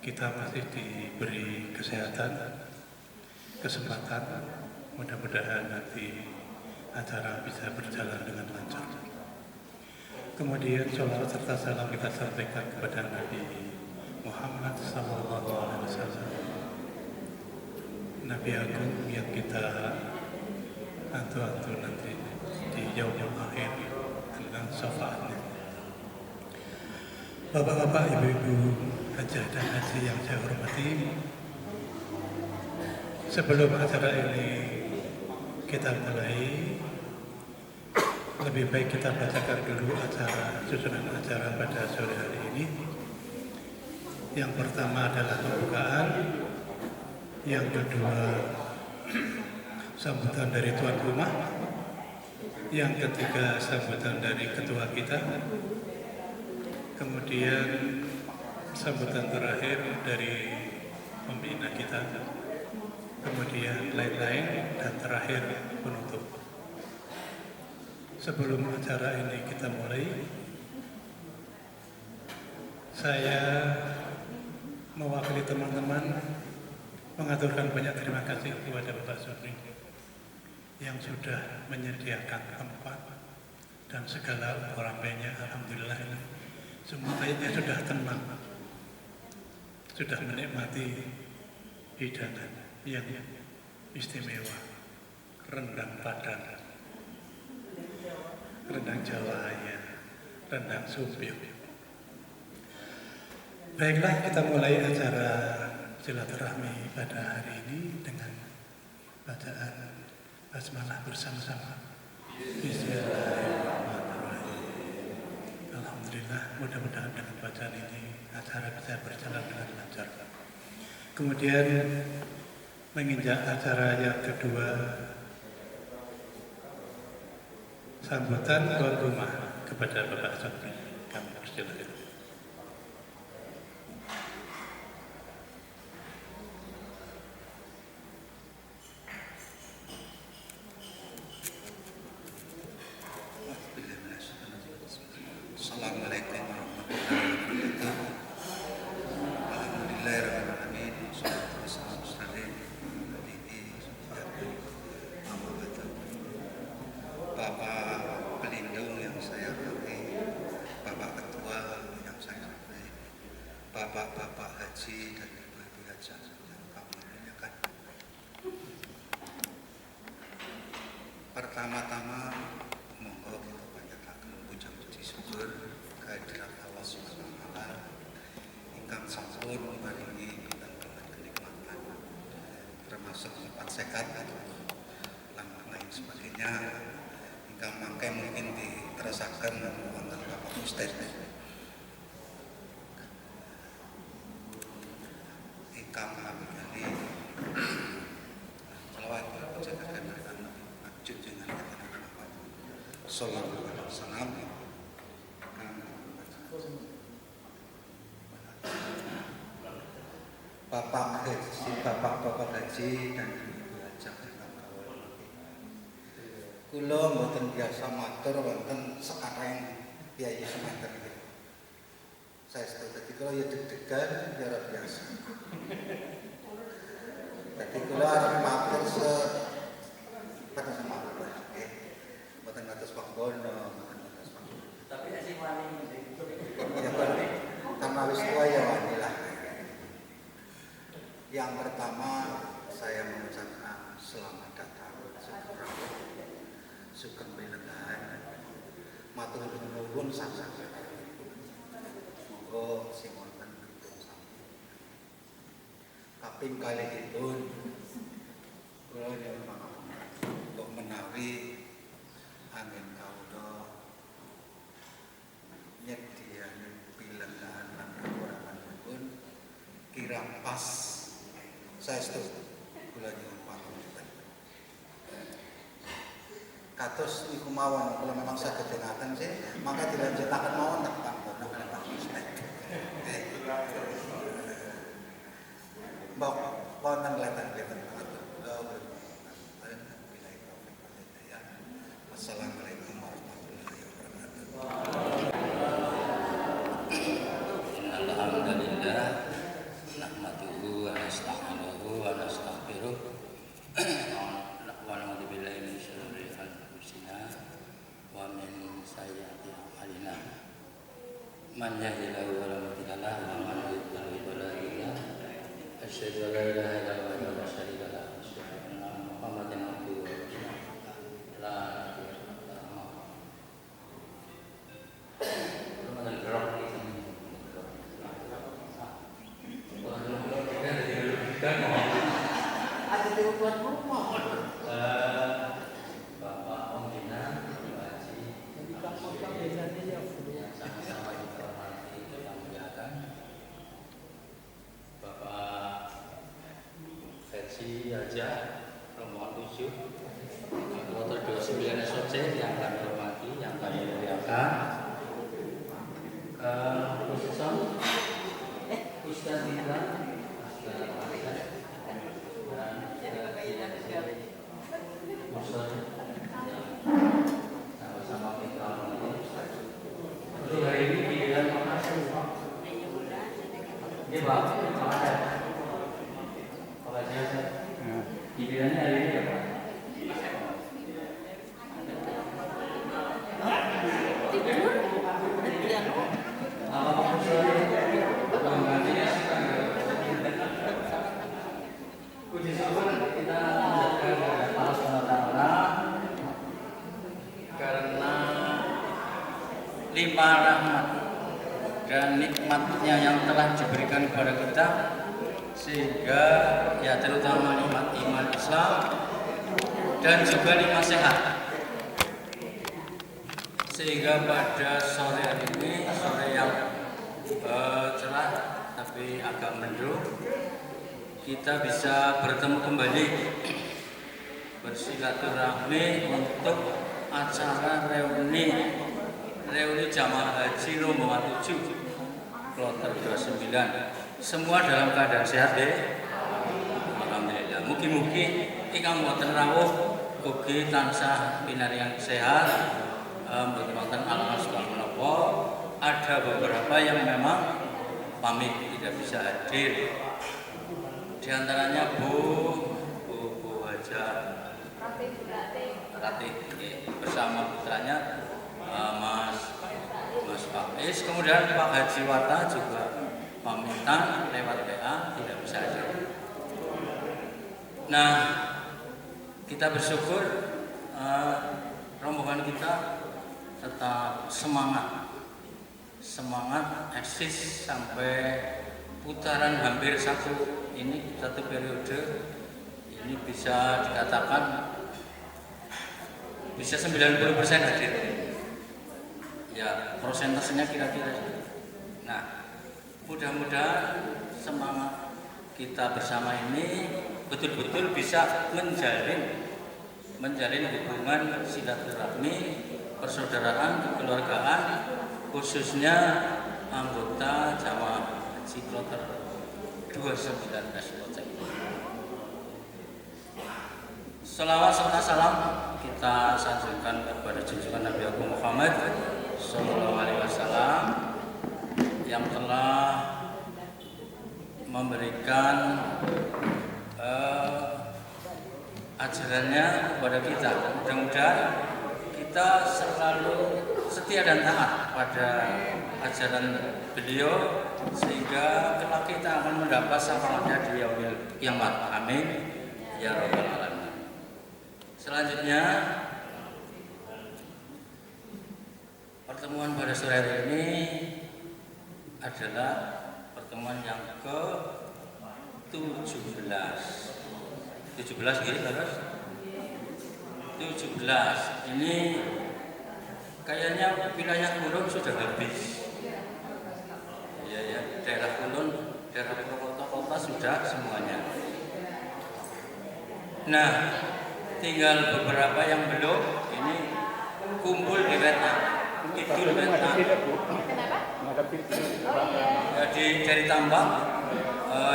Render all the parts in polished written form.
kita masih diberi kesehatan, kesempatan, mudah-mudahan nanti acara bisa berjalan dengan lancar. Kemudian sholawat serta salam kita sampaikan kepada Nabi Muhammad SAW, Nabi Agung yang kita antu-antu nanti di yaumul akhir dengan syafaatnya. Bapak-bapak, ibu-ibu, hajah dan haji yang saya hormati, sebelum acara ini kita mulai, lebih baik kita bacakan dulu susunan acara pada sore hari ini. Yang pertama adalah pembukaan, yang kedua sambutan dari tuan rumah, yang ketiga sambutan dari ketua kita, kemudian sambutan terakhir dari pembina kita, kemudian lain-lain, dan terakhir penutup. Sebelum acara ini kita mulai, saya mewakili teman-teman mengaturkan banyak terima kasih kepada Bapak Sudri yang sudah menyediakan tempat dan segala orangnya. Alhamdulillah ini semua kayaknya sudah tenang, sudah menikmati hidangan yang istimewa, rendang Padang, rendang Jawa, ya, rendang sumbing. Baiklah, kita mulai acara silaturahmi pada hari ini dengan bacaan basmalah bersama-sama. Bismillahirrahmanirrahim. Alhamdulillah, mudah-mudahan dengan bacaan ini acara bisa berjalan dengan lancar. Kemudian menginjak acara yang kedua, sambutan tuan rumah kepada Bapak Sudri. Kami persilakan. Assalamualaikum warahmatullahi wabarakatuh. Alhamdulillahirrahmanirrahim. Bapak pelindung yang saya hormati, Bapak Ketua yang saya hormati, Bapak-bapak haji dan ibu-ibu hajah yang kami muliakan. Pertama-tama monggo kita panjatkan puji puji syukur kehadirat Allah Subhanahu wa taala ingkang sampun maringi kita kenikmatan termasuk sempat sehat dan lain sebagainya. Ingkang mangke mungkin diterasaken wonten Bapak Ustaz ingkang kami selawat panjatkan junjungan kita Muhammad sallallahu alaihi wasallam. Bapak-bapak haji dan ibu hajah ingkang kawula hormati. Kula mboten biasa matur wonten sekarang Kyai semester iki. Saya dadi kula ya deg-degan ya ora biasa. Dadi kula arep matur pada semangat nggih. Mboten ngatos panggono, mboten ngatos panggono. Tapi nek sing wani ya karena wis tua ya wani lah. Yang pertama saya mengucapkan selamat datang sugeng milengahan matur nuwun sangat. Monggo sing wonten pitung sami. Kaping kalihipun kula nyuwun pangapunten kok menawi angin kawula nyediani pilengahan lan kekuranganipun kirang pas. Saya setuju kula nyuwun pangapunten. Kados niku mawon kula memang saged dengaken sih, maka dilanjutaken mawon tak panggono Pak Ustaz. Mbok wonten letan-letan Wassalamualaikum warahmatullahi wabarakatuh. Alhamdulillah Man yahdihillahu fala mudilla lahu wa man yudlil fala hadiya lahu. Asyhadu an la ilaha illallah wahdahu la syarika lahu wa asyhadu anna Muhammadan abduhu wa rasuluh. La ilaha illallah. Ramadan gerok ada di buat rumah. Bapak Pembina, Pak Haji, yang sama-sama kita hormati, kita muliakan. Bapak Fetsi Haja, rombongan 7, Kloter 29 SOC yang kami hormati, yang kami muliakan. Khususnya Ustaz Indra, sama-sama kita untuk hari ini pilihan makasih ini Pak, makasih pilihannya hari ini ya Pak apa penggantinya puji syukur kita menjadikan Allah SWT karena limpah rahmat dan nikmatnya yang telah diberikan kepada kita, sehingga ya terutama nikmat iman Islam dan juga nikmat sehat, sehingga pada sore hari ini, sore yang cerah tapi agak mendung, kita bisa bertemu kembali bersilaturahmi untuk acara reuni jamaah haji rombongan 7 Kloter 29. Semua dalam keadaan sehat deh. Alhamdulillah. Mugi-mugi ingkang wonten rawuh ugi tansah pinarian sehat. Mboten wonten alangan sebab menapa. Ada beberapa yang memang pamit tidak bisa hadir. Di antaranya Bu Haja Ratih bersama putranya Mas Faiz, kemudian Pak Haji Wata juga pamitan lewat WA tidak bisa hadir. Nah, kita bersyukur rombongan kita tetap semangat eksis sampai putaran hampir satu periode ini bisa dikatakan bisa 90% hadir. Ya, prosentasenya kira-kira. Nah, mudah-mudahan semangat kita bersama ini betul-betul bisa menjalin hubungan silaturahmi, persaudaraan, kekeluargaan, khususnya anggota jamaah haji Kloter 29 SOC. Salawat serta salam kita sanjungkan kepada junjungan Nabi Agung Muhammad Sallallahu Alaihi Wasallam yang telah memberikan ajarannya kepada kita. Mudah-mudahan kita selalu setia dan taat pada ajaran beliau, sehingga kelak kita akan mendapat syafaatnya di yaumil kiamat. Amin ya rabbal alamin. Selanjutnya, pertemuan pada sore hari ini adalah pertemuan yang ke-17. 17 gitu terus. 17. Ini kayaknya wilayah Kulon sudah habis. Ya, daerah Kulon, daerah kota-kota sudah semuanya. Nah, tinggal beberapa yang belum, ini kumpul di Wetan, Kidul Wetan. Dari Tambang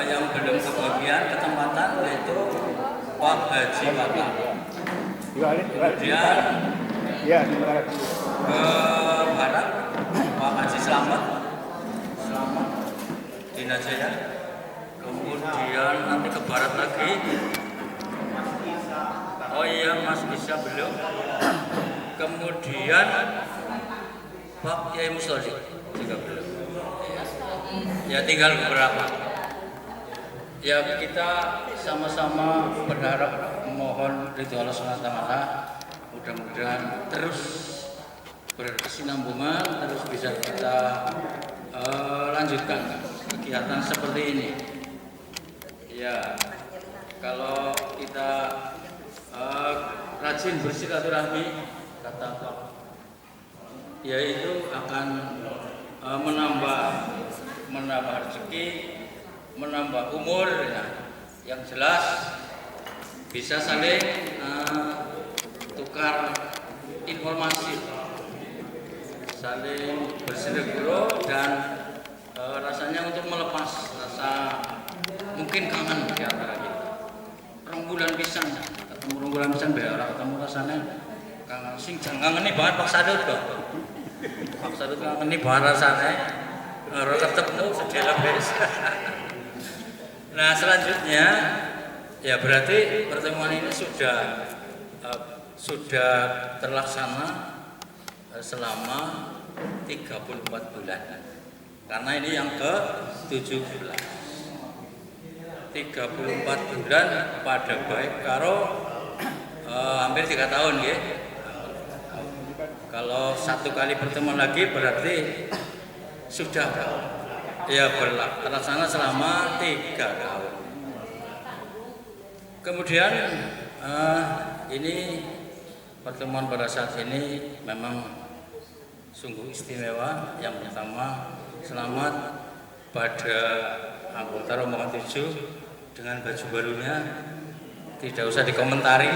yang belum kebagian ketempatan yaitu Pak Haji Wata. Kemudian ke barat Pak Haji Selamat di Najaya. Kemudian nanti ke barat lagi. Oh iya, Mas bisa belum. Kemudian Pak Kiai Mustadi Juga belum. Ya tinggal beberapa. Ya kita sama-sama berharap mohon ridho Allah SWT, mudah-mudahan terus berkesinambungan, terus bisa kita lanjutkan kegiatan seperti ini. Ya, kalau kita rajin bersilaturahmi, kata Pak, yaitu akan menambah rezeki, menambah umur, ya. Yang jelas bisa saling tukar informasi, saling bersilaturahmi, dan rasanya untuk melepas rasa mungkin kangen di antara kita. Rembulan pisan, ketemu rembulan pisan bae ora ketemu rasanya kangen. Sing ngangeni banget Pak Sadut kok. Pak Sadut ngangeni banget rasanya. Ora ketemu sedela beres. Nah, selanjutnya ya berarti pertemuan ini sudah terlaksana selama 34 bulan. Karena ini yang ke-17. 34 bulan pada baik karo hampir 3 tahun ya. Kalau 1 kali pertemuan lagi berarti sudah ya terlaksana selama 3 tahun. Kemudian ini pertemuan pada saat ini memang sungguh istimewa. Yang pertama, selamat pada anggota rombongan 7 dengan baju barunya, tidak usah dikomentari.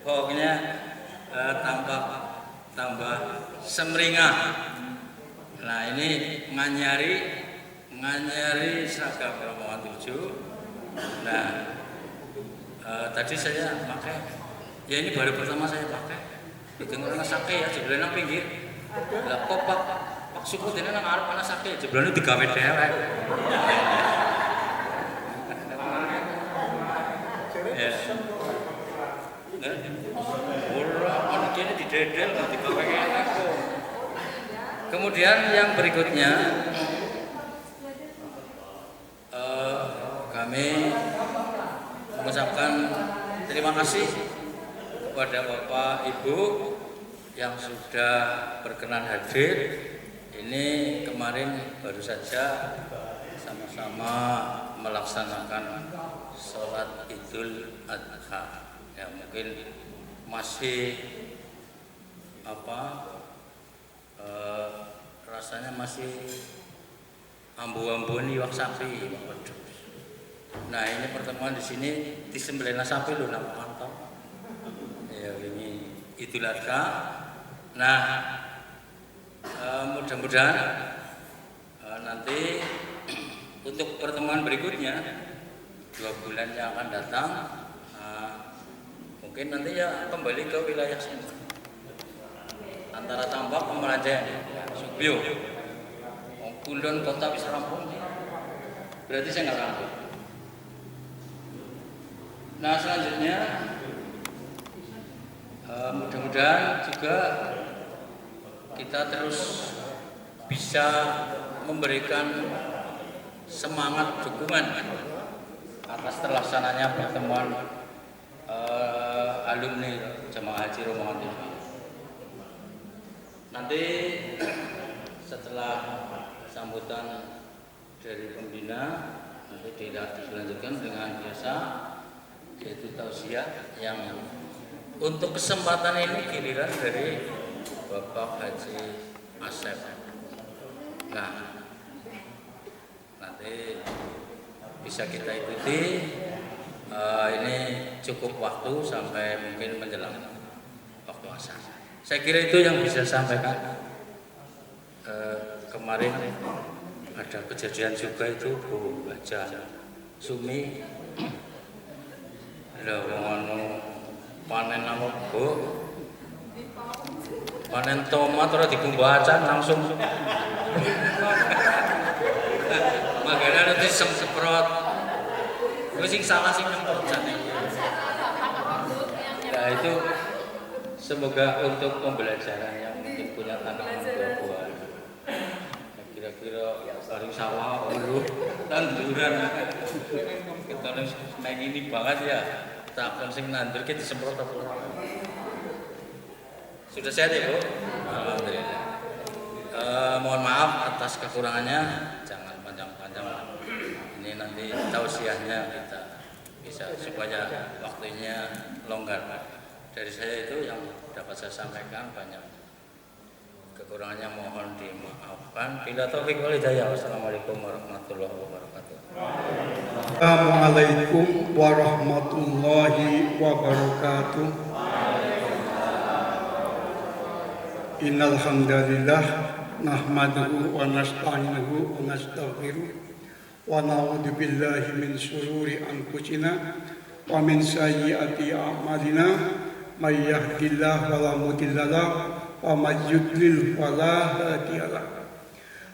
Pokoknya tambah semringah. Nah, ini nganyari seragam rombongan 7. Nah, tadi saya pakai, ya ini baru pertama saya pakai. Didengar anak sake ya, jebulane nang pinggir. Lah kok Pak Sukut ini nang arep anak sake, jebulane digawe dhewek. Ya. Ora ana kene didedel kok digawe enak kok. Kemudian yang berikutnya kami mengucapkan terima kasih kepada Bapak Ibu yang sudah berkenan hadir. Ini kemarin baru saja sama-sama melaksanakan sholat Idul Adha. Ya, mungkin masih rasanya masih ambu-ambuan iwak sapi. Nah, ini pertemuan di sini disembelihna sapi lho nang pantau. Ya, ini Idul Adha. Nah, mudah-mudahan nanti untuk pertemuan berikutnya 2 bulan yang akan datang, mungkin nanti ya kembali ke wilayah sini antara Tambak Pemerajan, Subyo, Kulon kota wis rampung. Berarti saya nggak rampung. Nah, selanjutnya mudah-mudahan juga kita terus bisa memberikan semangat dukungan atas terlaksananya pertemuan alumni Jemaah Haji Rombongan 7. Nanti setelah sambutan dari pembina, nanti dilanjutkan dengan biasa, yaitu tausiah yang untuk kesempatan ini giliran dari Bapak Haji Asep. Nah, nanti bisa kita ikuti. Ini cukup waktu sampai mungkin menjelang waktu asar. Saya kira itu yang bisa sampaikan. Kemarin ada kejadian juga itu Bu Haja Sumi. Ada ngono panen apa Bu? Panen tomat ora dibumbu acan langsung. Makanya nanti semprot. Gue sing salah sing nyemprot jane. Nah, itu semoga untuk pembelajaran yang mungkin punya tantangan buah-buahan. saya kira paling sawah ulu tanduran kita naik ini banget ya tak sing nandur kita disemprot apa sudah sehat ya Bu? Alhamdulillah. Mohon maaf atas kekurangannya, jangan panjang-panjang ini nanti tausiahnya kita bisa supaya waktunya longgar. Dari saya itu yang dapat saya sampaikan, banyak kekurangannya mohon dimaafkan. Bila taufik wal hidayah. Wassalamualaikum warahmatullahi wabarakatuh. Assalamualaikum warahmatullahi wabarakatuh. Innal hamdalillah nahmaduhu wa nasta'inuhu wa nastaghfiruh wa na'udzu billahi min shururi anfusina wa min sayyiati a'malina. May yahdihillahu fala mudilla lahu wa may yudlil fala hadiya lahu.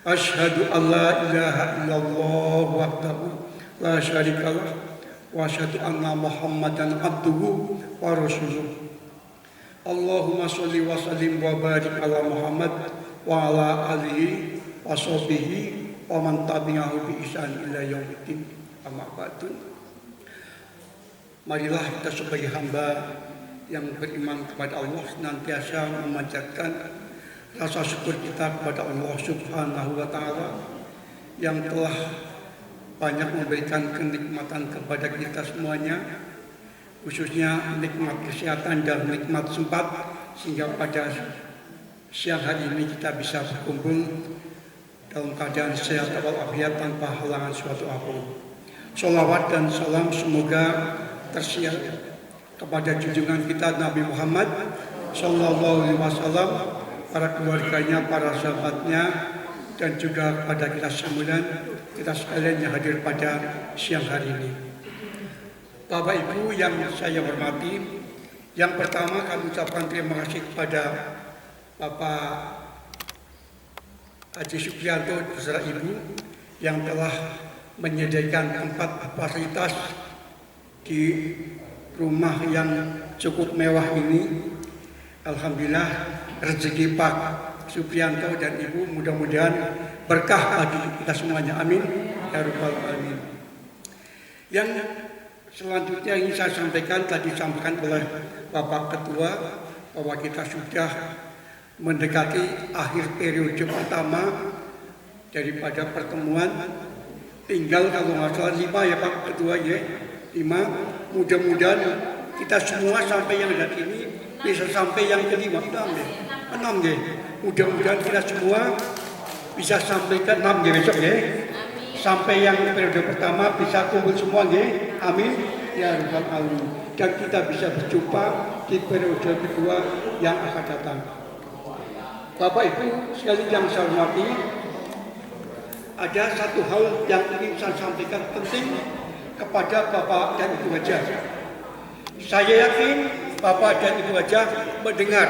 Asyhadu an la ilaha illallah wahdahu la syarika lahu wa asyhadu anna Muhammadan abduhu wa rasuluh. Allahumma sholli wa sallim wa barik ala Muhammad wa ala alihi wa sahbihi wa man tabi'ahu bi ihsan ila yaumiddin. Amma ba'du. Marilah kita sebagai hamba yang beriman kepada Allah senantiasa memanjatkan rasa syukur kita kepada Allah Subhanahu wa taala yang telah banyak memberikan kenikmatan kepada kita semuanya, khususnya nikmat kesehatan dan nikmat sempat, sehingga pada siang hari ini kita bisa berkumpul dalam keadaan sehat walafiat tanpa halangan suatu apapun. Sholawat dan salam semoga tersiar kepada junjungan kita Nabi Muhammad Sallallahu Alaihi Wasallam, para keluarganya, para sahabatnya, dan juga kepada kita sekalian yang hadir pada siang hari ini. Bapak Ibu yang saya hormati, yang pertama kami ucapkan terima kasih kepada Bapak Haji Supriyanto beserta Ibu yang telah menyediakan tempat fasilitas di rumah yang cukup mewah ini. Alhamdulillah rezeki Pak Supriyanto dan Ibu mudah-mudahan berkah bagi kita semuanya. Amin ya rabbal alamin. Yang selanjutnya ingin saya sampaikan, tadi disampaikan oleh Bapak Ketua bahwa kita sudah mendekati akhir periode pertama daripada pertemuan. Tinggal kalau nggak salah 5 ya Pak Ketua ya, 5. Mudah-mudahan kita semua sampai yang ada ini bisa sampai yang kelima, 6 ya. Mudah-mudahan kita semua bisa sampai ke 6 ya besok ya. Sampai yang periode pertama bisa kumpul semua ya. Amin ya rabbal alamin. Dan kita bisa berjumpa di periode kedua yang akan datang. Bapak Ibu sekalian yang saya hormati, ada satu hal yang ingin saya sampaikan penting kepada Bapak dan Ibu Hajah. Saya yakin Bapak dan Ibu Hajah mendengar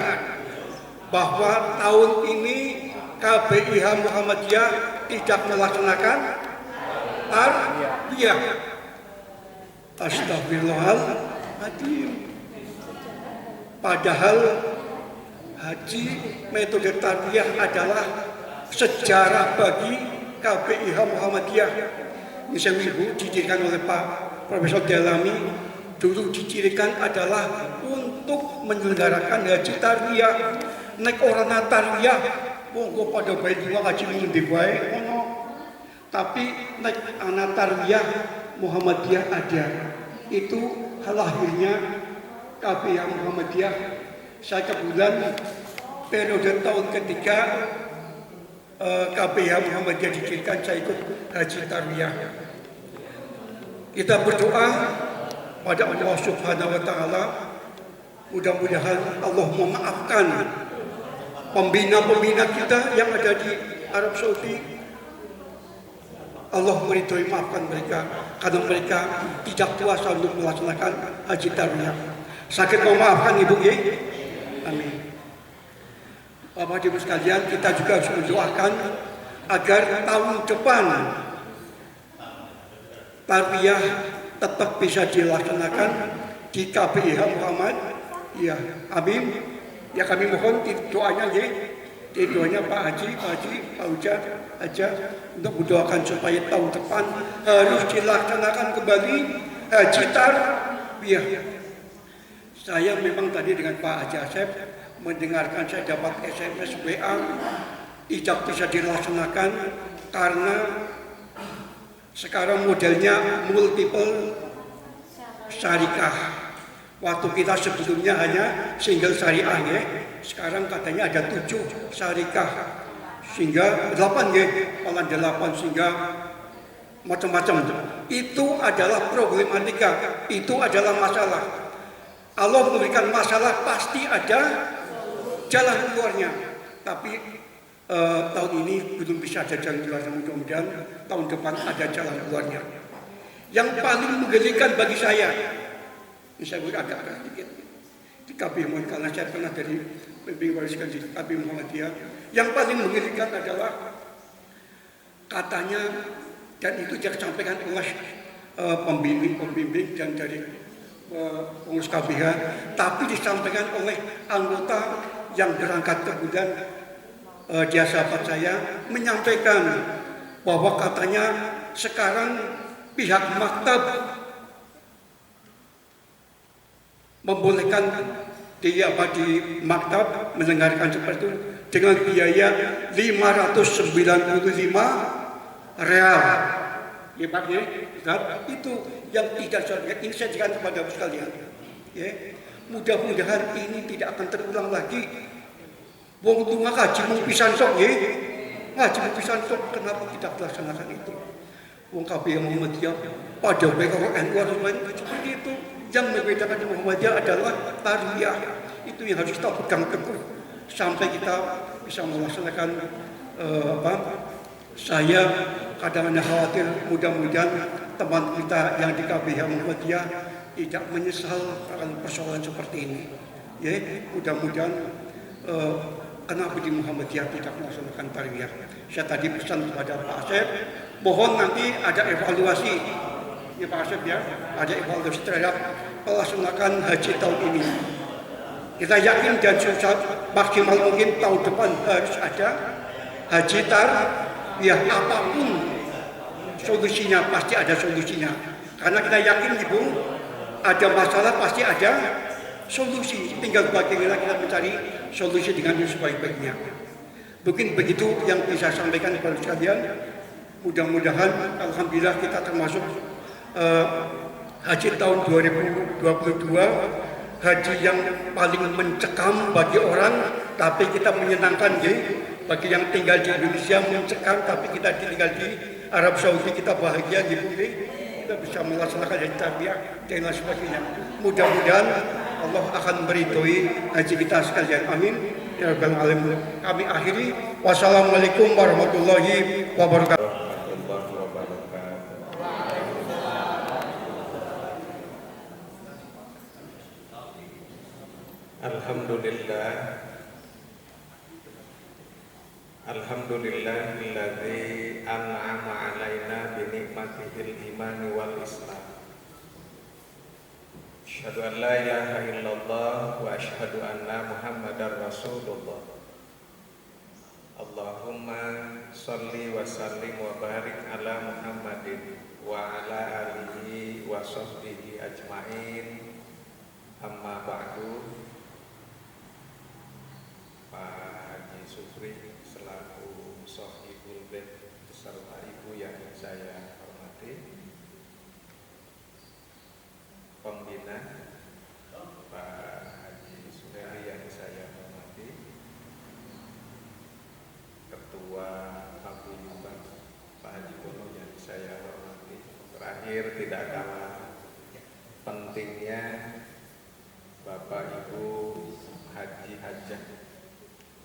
bahwa tahun ini KBIH Muhammadiyah tidak melaksanakan tarbiyah. Astagfirullahaladzim. Padahal haji metode tarbiyah adalah sejarah bagi KBIH Muhammadiyah. Misalnya Ibu dicirikan oleh Pak Profesor Dalami, dulu dicirikan adalah untuk menyelenggarakan haji tarbiyah. Nek orang tarbiyah, monggo pada baik juga haji mengendi baik, tapi nek anak tarbiyah Muhammadiyah ada. Itu lahirnya KBIH Muhammadiyah. Saya kebetulan periode tahun ketiga KBIH Muhammadiyah dicirikan, saya ikut haji tarbiyah. Kita berdoa pada Allah Subhanahu wa taala, mudah-mudahan Allah memaafkan pembina-pembina kita yang ada di Arab Saudi. Allah meridhoi, maafkan mereka karena mereka tidak kuasa untuk melaksanakan haji tarbiyah. Sakit memaafkan Ibu ya. Amin. Bapak Ibu sekalian, kita juga harus mendoakan agar tahun depan tarbiyah tetap bisa dilaksanakan di KBIH Muhammad. Ya, amin. Ya kami mohon doanya ya, doanya Pak Haji, Pak Ujah, Aja untuk mendoakan supaya tahun depan harus dilaksanakan kembali Haji Tarbiyah. Saya memang tadi dengan Pak Haji Asep mendengarkan, saya dapat SMS WA tidak bisa dilaksanakan karena sekarang modelnya multiple syarikah. Waktu kita sebelumnya hanya single syariah ya. Sekarang katanya ada 7 syarikah sehingga 8 ya, malah 8 sehingga macam-macam. Itu adalah problematika, itu adalah masalah. Allah memberikan masalah pasti ada jalan keluarnya. Tapi tahun ini belum bisa ada jalan keluarnya, mudah-mudahan tahun depan ada jalan keluarnya. Yang paling menggelikan bagi saya, ini saya agak sedikit di KP karena saya pernah dari pembimbing wariskan di KP Muhammadiyah. Yang paling mengerikan adalah katanya, dan itu disampaikan oleh pembimbing dan dari pengurus KPH, tapi disampaikan oleh anggota yang berangkat ke bulan dia sahabat saya menyampaikan bahwa katanya sekarang pihak maktab membolehkan di maktab mendengarkan seperti itu dengan biaya 595 real. Hebatnya, itu yang tidak saya ini saya jelaskan kepada sekalian. Ya, mudah-mudahan ini tidak akan terulang lagi. Wong tua ngaji mung pisan sok ya. Ngaji mung pisan sok, kenapa tidak dilaksanakan itu? Wong kabeh Muhammadiyah pada baik orang NU seperti itu. Yang membedakan Muhammadiyah adalah tarbiyah. Itu yang harus kita pegang teguh sampai kita bisa melaksanakan saya kadang-kadang khawatir mudah-mudahan teman kita yang di KBH Muhammadiyah tidak menyesal akan persoalan seperti ini. Ya, mudah-mudahan kenapa di Muhammadiyah tidak melaksanakan tarbiyah. Saya tadi pesan kepada Pak Asep, mohon nanti ada evaluasi. Ya Pak Asep ya, ada evaluasi terhadap pelaksanaan haji tahun ini. Kita yakin dan maksimal mungkin tahun depan harus ada haji tarbiyah, apapun solusinya pasti ada solusinya. Karena kita yakin Ibu, ada masalah pasti ada solusi. Tinggal bagaimana kita mencari solusi dengan yang sebaik-baiknya. Mungkin begitu yang bisa saya sampaikan kepada sekalian. Mudah-mudahan alhamdulillah kita termasuk haji tahun 2022, haji yang paling mencekam bagi orang, tapi kita menyenangkan ya. Bagi yang tinggal di Indonesia mencekam, tapi kita tinggal di Arab Saudi kita bahagia gitu ya. Kita bisa melaksanakan haji tarbiyah dan lain sebagainya. Mudah-mudahan Allah akan meridhoi haji kita sekalian. Amin. Ya Rabbal Alamin. Kami akhiri. Wassalamualaikum warahmatullahi wabarakatuh. Alhamdulillah. Alhamdulillahilladzi an'ama 'alaina bi nikmatihil iman wal islam. Asyhadu an la ilaha illallah wa asyhadu anna Muhammadar Rasulullah. Allahumma sholli wa sallim wa barik ala Muhammadin wa ala alihi wa sahbihi ajmain. Amma ba'du. Pak Haji Sufri selaku Sohibul Bait beserta ibu yang saya hormati, pembina Pak Haji Sufri yang saya hormati, Ketua Paguyuban Pak Haji Bono yang saya hormati, terakhir tidak kalah pentingnya Bapak Ibu Haji Hajah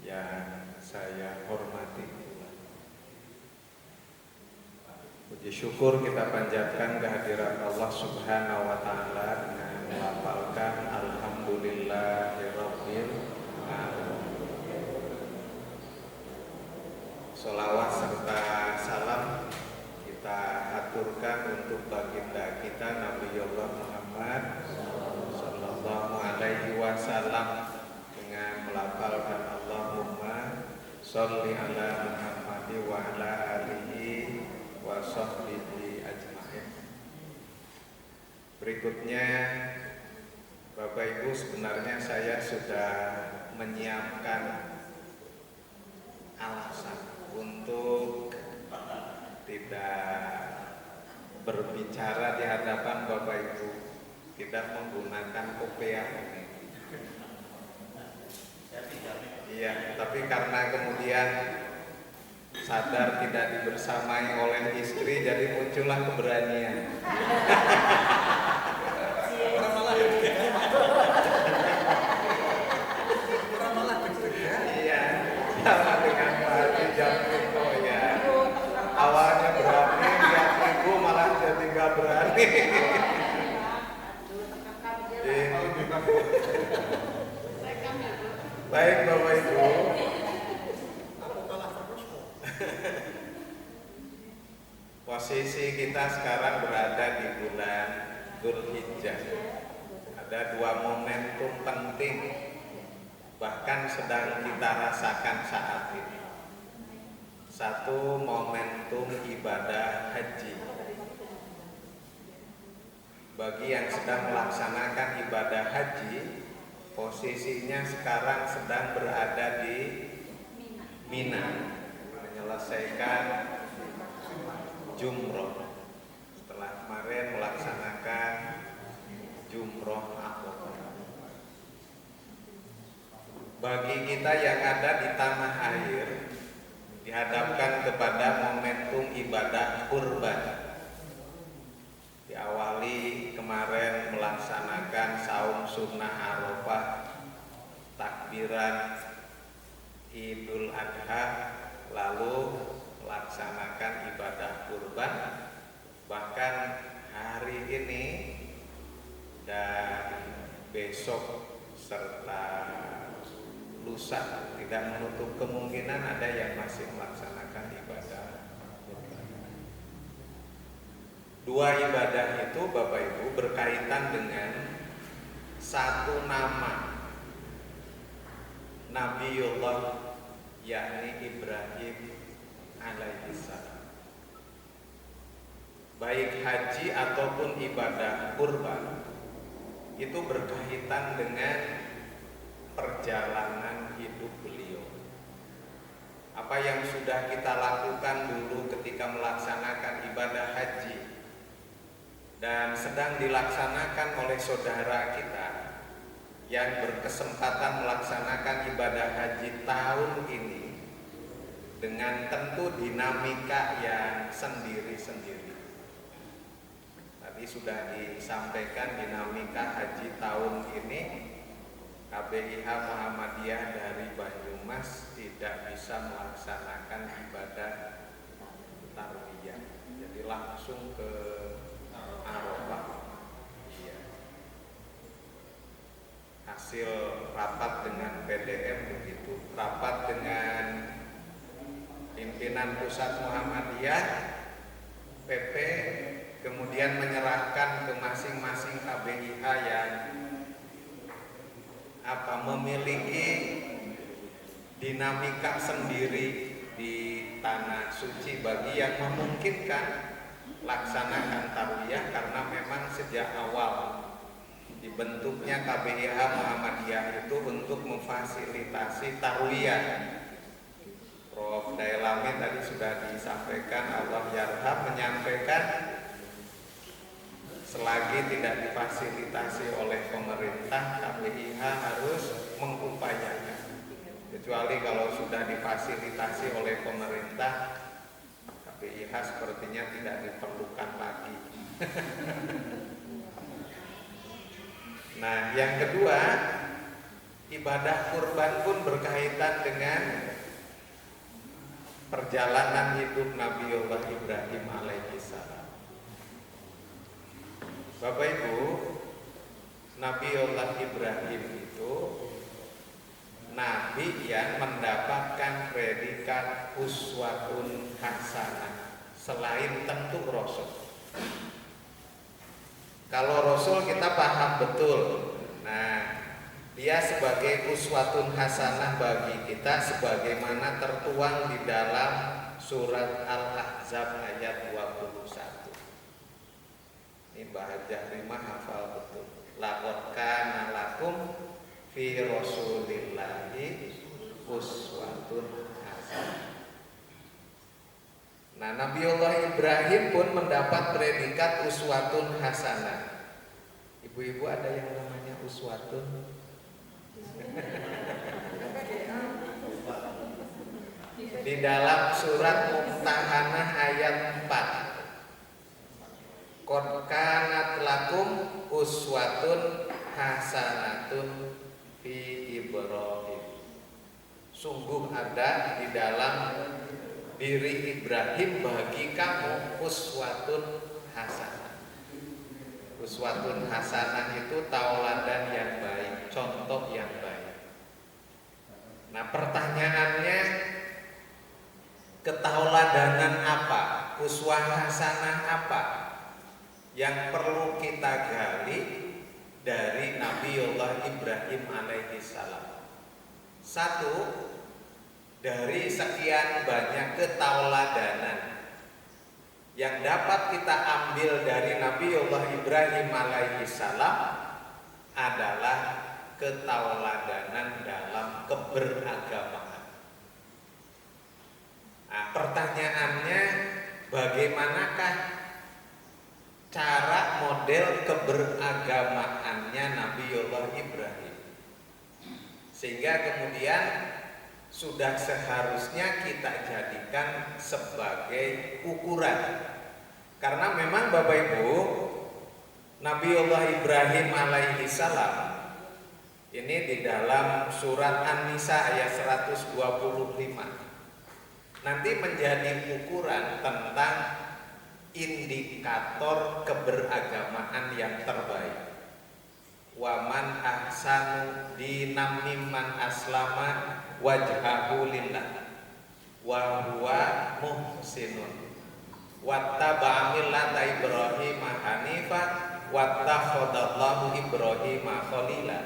yang saya hormati. Puji syukur kita panjatkan kehadirat Allah Subhanahu wa taala dengan melafalkan alhamdulillahirabbil alamin. Sholawat serta salam kita aturkan untuk baginda kita Nabiullah Muhammad sallallahu alaihi wasallam dengan melafalkan Allahumma Sholli ala Muhammad wa ala alihi wa sahbihi ajma'in. Berikutnya, Bapak Ibu, sebenarnya saya sudah menyiapkan alasan untuk tidak berbicara di hadapan Bapak Ibu, tidak menggunakan kopiah ini. Iya, tapi karena kemudian sadar tidak dibersamai oleh istri, jadi muncullah keberanian. Iya, sama dengan Pak Haji Jamrito ya. Awalnya berani, lihat ibu malah jadi nggak berani. Baik Bapak Ibu. Posisi kita sekarang berada di bulan Dzulhijjah. Ada dua momentum penting bahkan sedang kita rasakan saat ini. Satu, momentum ibadah haji. Bagi yang sedang melaksanakan ibadah haji, posisinya sekarang sedang berada di Mina, menyelesaikan jumroh. Setelah kemarin melaksanakan jumroh Aqabah. Bagi kita yang ada di tanah air, dihadapkan kepada momentum ibadah kurban. Diawali kemarin melaksanakan saum sunnah Arafah, takbiran Idul Adha, lalu melaksanakan ibadah kurban. Bahkan hari ini dan besok serta lusa tidak menutup kemungkinan ada yang masih melaksanakan ibadah kurban. Dua ibadah itu Bapak Ibu berkaitan dengan satu nama Nabiullah, yakni Ibrahim alaihissalam. Baik haji ataupun ibadah kurban itu berkaitan dengan perjalanan hidup beliau. Apa yang sudah kita lakukan dulu ketika melaksanakan ibadah haji dan sedang dilaksanakan oleh saudara kita yang berkesempatan melaksanakan ibadah haji tahun ini dengan tentu dinamika yang sendiri-sendiri. Tadi sudah disampaikan dinamika haji tahun ini, KBIH Muhammadiyah dari Banyumas tidak bisa melaksanakan ibadah tarwiyah, jadi langsung ke Arafah. Iya. Hasil rapat dengan PDM begitu, rapat dengan pimpinan pusat Muhammadiyah, PP, kemudian menyerahkan ke masing-masing KBIH yang memiliki dinamika sendiri di tanah suci bagi yang memungkinkan laksanakan tarwiyah, karena memang sejak awal dibentuknya KBIH Muhammadiyah itu untuk memfasilitasi tarwiyah. Prof. Dailami tadi sudah disampaikan, Allah yarham, menyampaikan selagi tidak difasilitasi oleh pemerintah, KBIH harus mengupayakan. Kecuali kalau sudah difasilitasi oleh pemerintah, KBIH sepertinya tidak diperlukan lagi. Nah, yang kedua, ibadah kurban pun berkaitan dengan perjalanan hidup Nabiullah Ibrahim alaihissalam. Bapak Ibu, Nabiullah Ibrahim itu nabi yang mendapatkan predikat uswatun hasanah selain tentu Rasul. Kalau Rasul kita paham betul. Nah, Dia sebagai uswatun hasanah bagi kita sebagaimana tertuang di dalam surat Al-Ahzab ayat 21. Ini Mbah Hajah Rimah hafal betul. Laqad kana lakum fi rasulillahi uswatun hasanah. Nah, Nabiullah Ibrahim pun mendapat predikat uswatun hasanah. Ibu-ibu ada yang namanya uswatun? Di dalam surat Mumtahanah ayat 4. Qad kanat lakum uswatun hasanatun fi Ibrahim. Sungguh ada di dalam diri Ibrahim bagi kamu uswatun hasanah. Uswatun hasanah itu tauladan yang baik, contoh yang baik. Nah, pertanyaannya, ketauladanan apa? Uswah hasanah apa yang perlu kita gali dari Nabiullah Ibrahim alaihi salam? Satu, dari sekian banyak ketauladanan yang dapat kita ambil dari Nabiullah Ibrahim alaihi salam adalah ketauladanan dalam keberagamaan. Nah, pertanyaannya, bagaimanakah cara model keberagamaannya Nabiullah Ibrahim? Sehingga kemudian sudah seharusnya kita jadikan sebagai ukuran. Karena memang Bapak Ibu, Nabiullah Ibrahim alaihi salam ini di dalam surat An-Nisa ayat 125 nanti menjadi ukuran tentang indikator keberagamaan yang terbaik. Waman ahsanu dinam mimman aslama wajhahu lillah wa huwa muhsinun wattaba'a millata Ibrahim hanifan wattakhadallahu Ibrahim khalila.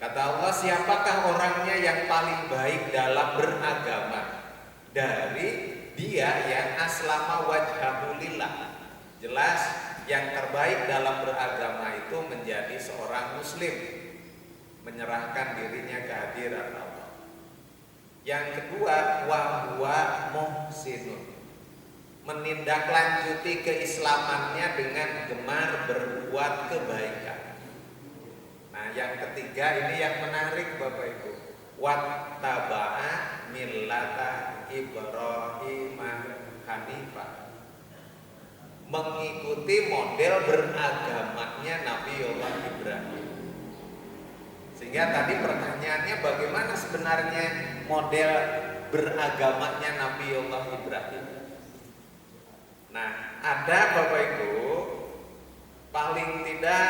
Kata Allah, siapakah orangnya yang paling baik dalam beragama? Dari dia yang aslama wajhahu lillah. Jelas yang terbaik dalam beragama itu menjadi seorang muslim, menyerahkan dirinya ke hadirat Allah. Yang kedua, wa huwa muhsinun, menindaklanjuti keislamannya dengan gemar berbuat kebaikan. Nah, yang ketiga ini yang menarik Bapak Ibu. Wattaba'a millata Ibrahim hanifah, mengikuti model beragamanya Nabiullah Ibrahim. Sehingga tadi pertanyaannya, bagaimana sebenarnya model beragamanya Nabiullah Ibrahim? Nah, ada Bapak Ibu paling tidak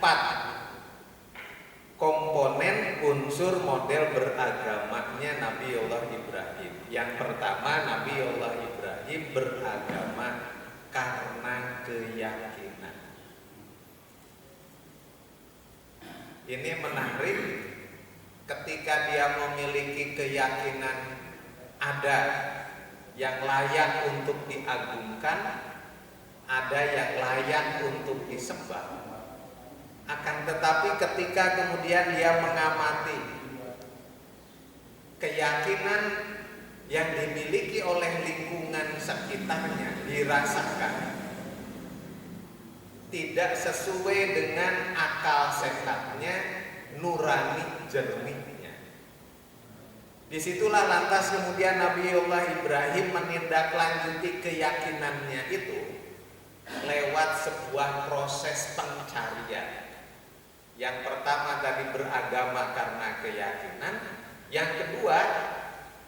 4 komponen unsur model beragamanya Nabiullah Ibrahim. Yang pertama, Nabiullah Ibrahim beragama karena keyakinan. Ini menarik, ketika dia memiliki keyakinan ada yang layak untuk diagungkan, ada yang layak untuk disembah. Akan tetapi ketika kemudian dia mengamati keyakinan yang dimiliki oleh lingkungan sekitarnya, dirasakan tidak sesuai dengan akal sehatnya, nurani jernihnya. Disitulah lantas kemudian Nabiullah Ibrahim menindaklanjuti keyakinannya itu lewat sebuah proses pencarian. Yang pertama tadi beragama karena keyakinan, yang kedua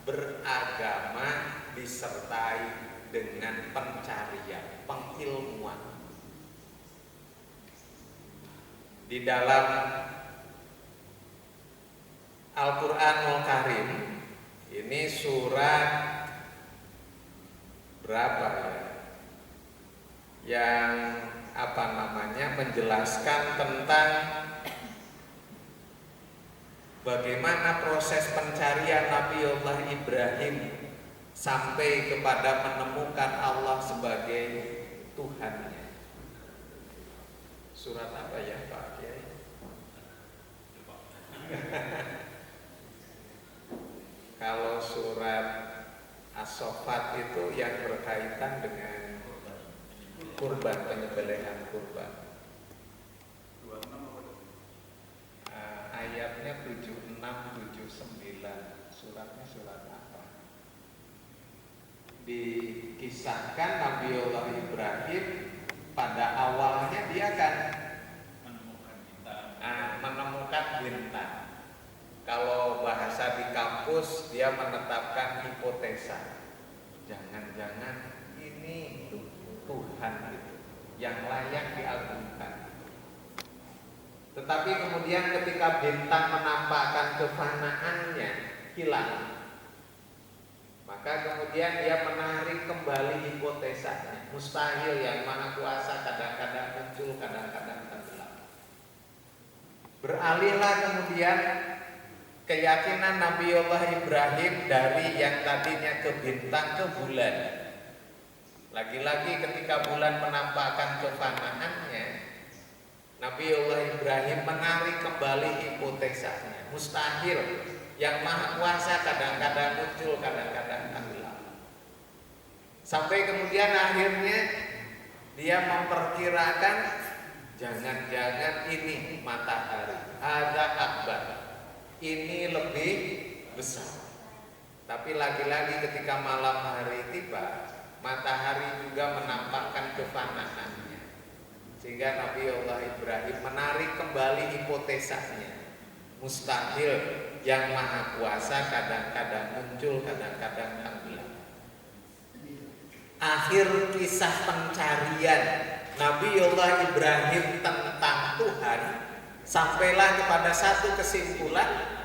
beragama disertai dengan pencarian, pengilmuan. Di dalam Al-Qur'anul Karim ini surat berapa ya? Yang menjelaskan tentang bagaimana proses pencarian Nabiullah Ibrahim sampai kepada menemukan Allah sebagai Tuhannya. Surat apa ya Pak Kiai? Kalau surat As-Saffat itu yang berkaitan dengan kurban, penyembelihan kurban. Ayatnya 76, 79. Suratnya surat apa? Dikisahkan Nabiullah Ibrahim pada awalnya dia kan menemukan bintang. Kalau bahasa di kampus dia menetapkan hipotesa. Jangan-jangan ini Tuhan gitu, yang layak diagungkan. Tetapi kemudian ketika bintang menampakkan kefanaannya hilang, maka kemudian dia menarik kembali hipotesanya. Mustahil yang Maha Kuasa kadang-kadang muncul, kadang-kadang tenggelam. Beralihlah kemudian keyakinan Nabiullah Ibrahim dari yang tadinya ke bintang ke bulan. Lagi-lagi ketika bulan menampakkan kefanaannya, Nabiullah Ibrahim menarik kembali hipotesanya. Mustahil yang Maha Kuasa kadang-kadang muncul, kadang-kadang tenggelam. Sampai kemudian akhirnya dia memperkirakan jangan-jangan ini matahari, ada akbar, ini lebih besar. Tapi lagi-lagi ketika malam hari tiba, matahari juga menampakkan kefanaannya. Sehingga Nabiullah Ibrahim menarik kembali hipotesanya. Mustahil yang Maha Kuasa kadang-kadang muncul, kadang-kadang tenggelam. Akhir kisah pencarian Nabiullah Ibrahim tentang Tuhan sampailah kepada satu kesimpulan,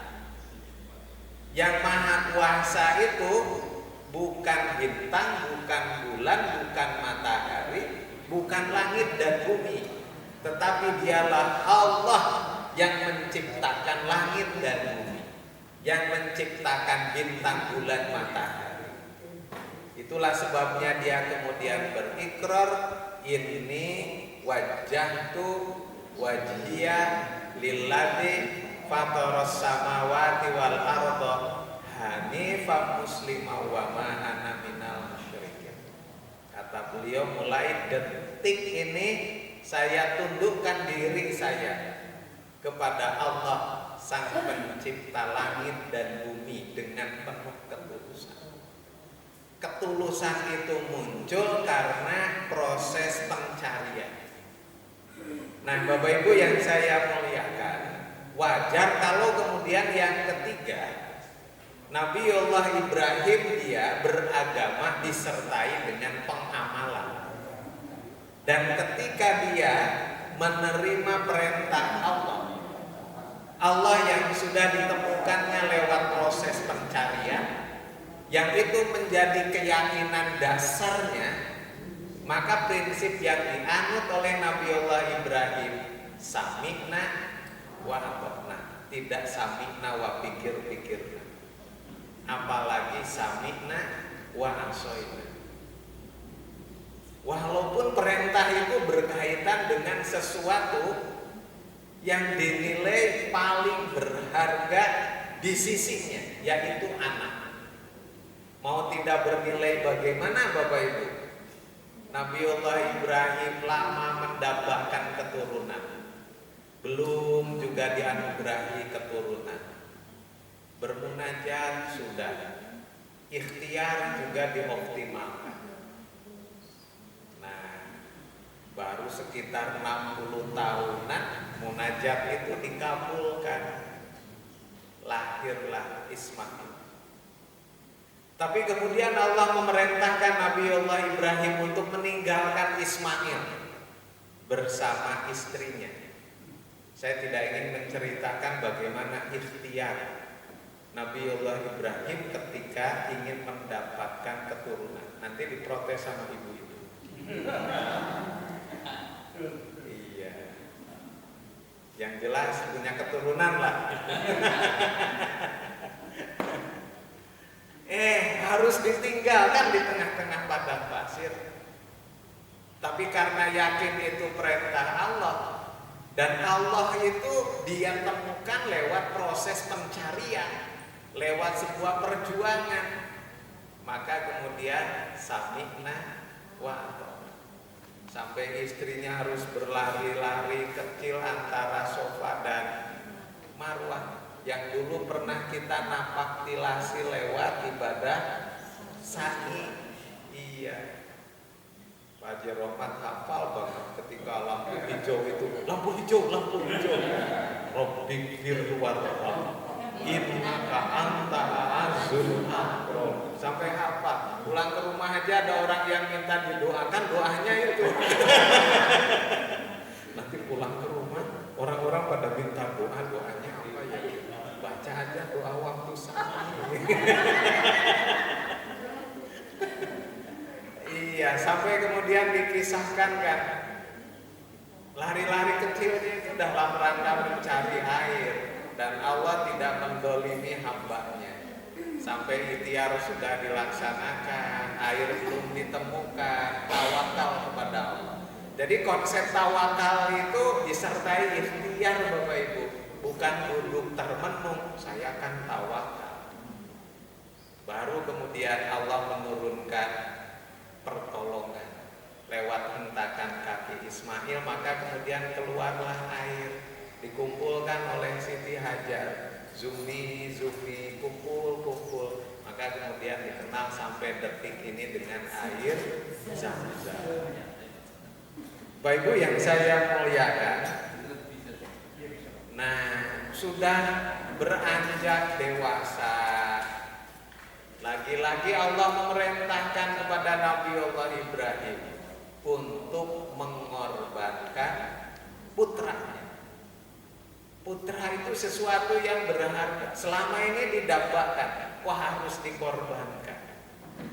yang Maha Kuasa itu bukan bintang, bukan bulan, bukan matahari, bukan langit dan bumi, tetapi dialah Allah yang menciptakan langit dan bumi, yang menciptakan bintang, bulan, matahari. Itulah sebabnya dia kemudian berikrar, inni wajjahtu wajhiya lilladzi fataras samawati wal arda hanifan musliman wa ma ana minal musyrikin. Kata beliau, mulai detik ini saya tundukkan diri saya kepada Allah Sang Pencipta langit dan bumi dengan penuh ketulusan. Ketulusan itu muncul karena proses pencarian. Nah, Bapak Ibu yang saya muliakan, wajar kalau kemudian yang ketiga, Nabiullah Ibrahim dia beragama disertai dengan pengamalan. Dan ketika dia menerima perintah Allah yang sudah ditemukannya lewat proses pencarian, yang itu menjadi keyakinan dasarnya, maka prinsip yang dianut oleh Nabiullah Ibrahim, sami'na wa ata'na, tidak sami'na wa pikir-pikirna, apalagi sami'na wa asoina. Walaupun perintah itu berkaitan dengan sesuatu yang dinilai paling berharga di sisinya, yaitu anak. Mau tidak bernilai bagaimana Bapak Ibu, Nabiullah Ibrahim lama mendapatkan keturunan, belum juga dianugerahi keturunan. Bermunajat sudah, ikhtiar juga dioptimalkan. Nah, baru sekitar 60 tahunan munajat itu dikabulkan, lahirlah Ismail. Tapi kemudian Allah memerintahkan Nabiullah Ibrahim untuk meninggalkan Ismail bersama istrinya. Saya tidak ingin menceritakan bagaimana ikhtiar Nabiullah Ibrahim ketika ingin mendapatkan keturunan. Nanti diprotes sama ibu-ibu. Iya. Yang jelas punya keturunan lah. Harus ditinggalkan di tengah-tengah padang pasir. Tapi karena yakin itu perintah Allah, dan Allah itu dia temukan lewat proses pencarian, lewat sebuah perjuangan, maka kemudian sami'na wa ata'na. Sampai istrinya harus berlari-lari kecil antara sofa dan Marwah, yang dulu pernah kita napak tilasi lewat ibadah sa'i. Iya, Pak Haji Rohmat hafal banget ketika lampu hijau itu, lampu hijau, Rabbik firwarham innaka anta azul akram. Sampai hafal. Pulang ke rumah aja ada orang yang minta didoakan, doanya itu. Nanti pulang ke rumah orang-orang pada minta doanya apa ya? Baca aja doa waktu sa'i. Iya, sampai kemudian dikisahkan kan, lari-lari kecilnya itu dalam rangka mencari air, dan Allah tidak mendolimi hambanya. Sampai ikhtiar sudah dilaksanakan, air belum ditemukan, tawakal kepada Allah. Jadi konsep tawakal itu disertai ikhtiar Bapak Ibu, bukan duduk termenung, saya akan tawakal. Baru kemudian Allah menurunkan pertolongan lewat hentakan kaki Ismail, maka kemudian keluarlah air, dikumpulkan oleh Siti Hajar, Zumi, kumpul, maka kemudian dikenal sampai detik ini dengan air Zam-Zam. Bapak Ibu yang saya muliakan, nah sudah beranjak dewasa, lagi-lagi Allah memerintahkan kepada Nabi Allah Ibrahim untuk mengorbankan putranya. Putra itu sesuatu yang berharga. Selama ini didambakan, wah harus dikorbankan.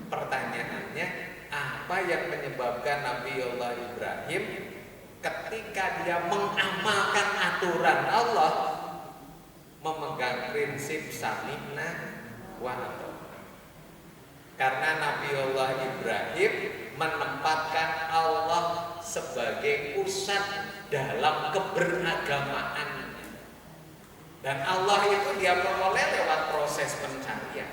Pertanyaannya, apa yang menyebabkan Nabi Allah Ibrahim ketika dia mengamalkan aturan Allah memegang prinsip sami'na wa ata'na? Karena Nabi Allah Ibrahim menempatkan Allah sebagai pusat dalam keberagamaan. Dan Allah itu dia peroleh lewat proses pencarian.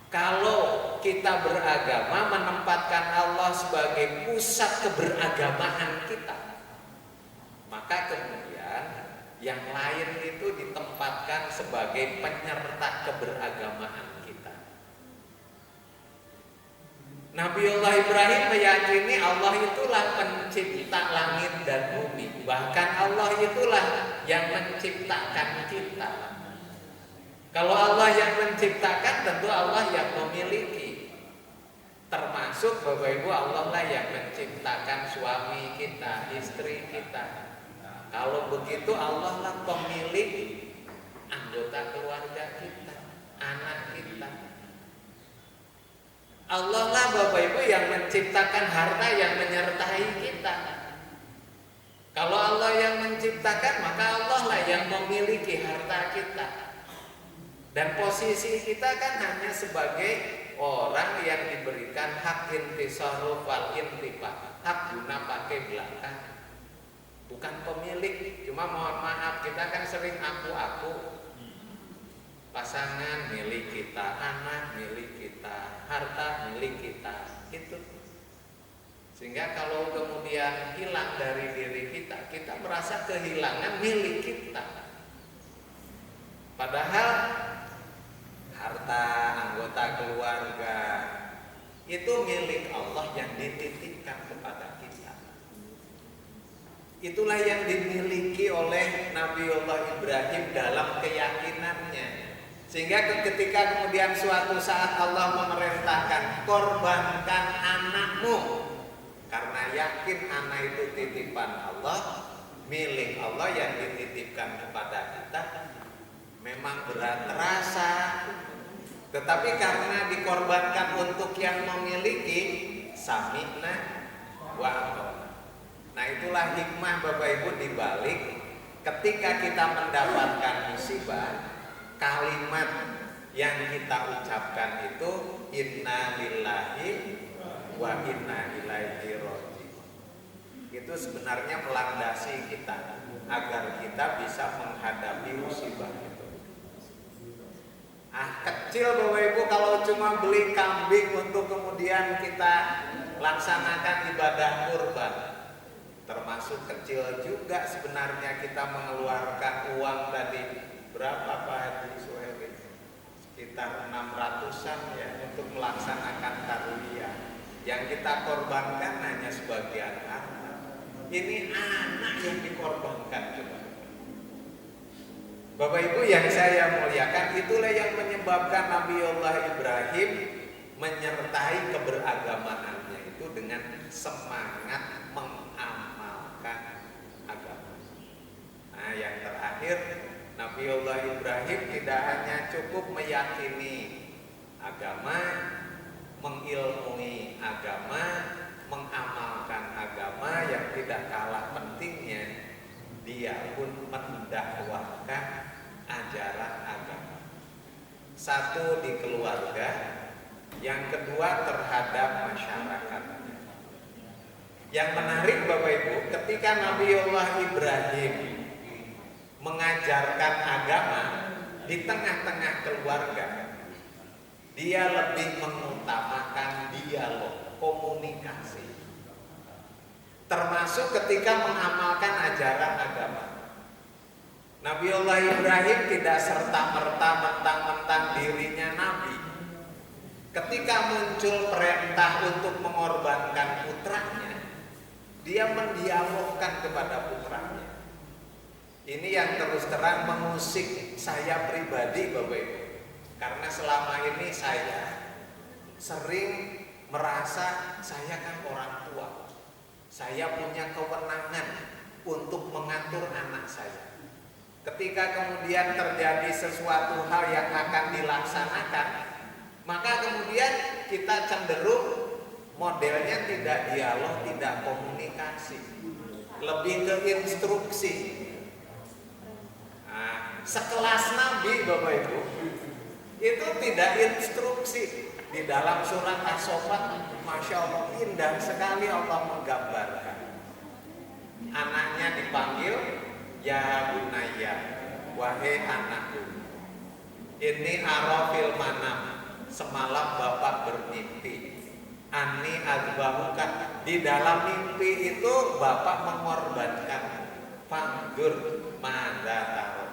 Kalau kita beragama menempatkan Allah sebagai pusat keberagamaan kita, maka kemudian yang lain itu ditempatkan sebagai penyerta keberagamaan kita. Nabiullah Ibrahim meyakini Allah itulah pencipta langit dan bumi. Bahkan Allah itulah yang menciptakan kita. Kalau Allah yang menciptakan, tentu Allah yang memiliki. Termasuk Bapak Ibu, Allah lah yang menciptakan suami kita, istri kita. Kalau begitu Allah lah pemilik anggota keluarga kita, anak kita. Allah lah Bapak Ibu yang menciptakan harta yang menyertai kita. Kalau Allah yang menciptakan, maka Allah lah yang memiliki harta kita. Dan posisi kita kan hanya sebagai orang yang diberikan hak intisaruf wal intifa, hak guna pakai belakang, bukan pemilik. Cuma mohon maaf, kita kan sering aku, pasangan milik kita, anak milik kita, harta milik kita, itu. Sehingga kalau kemudian hilang dari diri kita, kita merasa kehilangan milik kita. Padahal harta, anggota keluarga itu milik Allah yang dititipkan kepada kita. Itulah yang dimiliki oleh Nabiullah Ibrahim dalam keyakinannya. Sehingga ketika kemudian suatu saat Allah memerintahkan korbankan anakmu, karena yakin anak itu titipan Allah, milik Allah yang dititipkan kepada kita, memang berat terasa. Tetapi karena dikorbankan untuk yang memiliki, sami'na wa ata'na. Nah itulah hikmah Bapak Ibu dibalik ketika kita mendapatkan musibah, kalimat yang kita ucapkan itu inna lillahi wa inna ilaihi raji'un. Itu sebenarnya melandasi kita agar kita bisa menghadapi musibah itu. Kecil Bapak Ibu kalau cuma beli kambing untuk kemudian kita laksanakan ibadah kurban, termasuk kecil juga sebenarnya kita mengeluarkan uang tadi berapa Pak Haji Suheli? Sekitar 600-an ya untuk melaksanakan tarwiyah. Yang kita korbankan hanya sebagian harta. Ini anak yang dikorbankan coba. Bapak Ibu yang saya muliakan, itulah yang menyebabkan Nabiullah Ibrahim menyertai keberagamaannya itu dengan semangat mengamalkan agama. Nah, yang terakhir, Nabiullah Ibrahim tidak hanya cukup meyakini agama, mengilmui agama, mengamalkan agama, yang tidak kalah pentingnya dia pun mendakwahkan ajaran agama. Satu di keluarga, yang kedua terhadap masyarakatnya. Yang menarik Bapak Ibu, ketika Nabiullah Ibrahim mengajarkan agama di tengah-tengah keluarga, dia lebih mengutamakan dialog, komunikasi. Termasuk ketika mengamalkan ajaran agama. Nabiullah Ibrahim tidak serta-merta mentang-mentang dirinya nabi. Ketika muncul perintah untuk mengorbankan putranya, dia mendialogkan kepada putranya. Ini yang terus terang mengusik saya pribadi Bapak Ibu. Karena selama ini saya sering merasa saya kan orang tua. Saya punya kewenangan untuk mengatur anak saya. Ketika kemudian terjadi sesuatu hal yang akan dilaksanakan, maka kemudian kita cenderung modelnya tidak dialog, tidak komunikasi, lebih ke instruksi. Nah, sekelas Nabi Bapak Ibu itu tidak instruksi. Di dalam surat As-Saffat, Masya Allah indah sekali Allah menggambarkan. Anaknya dipanggil, ya bunayya, wahai anakku. Ini arafil manam, semalam bapak bermimpi. Ani azbahuka, di dalam mimpi itu bapak mengorbankan. Fangdur madza taro,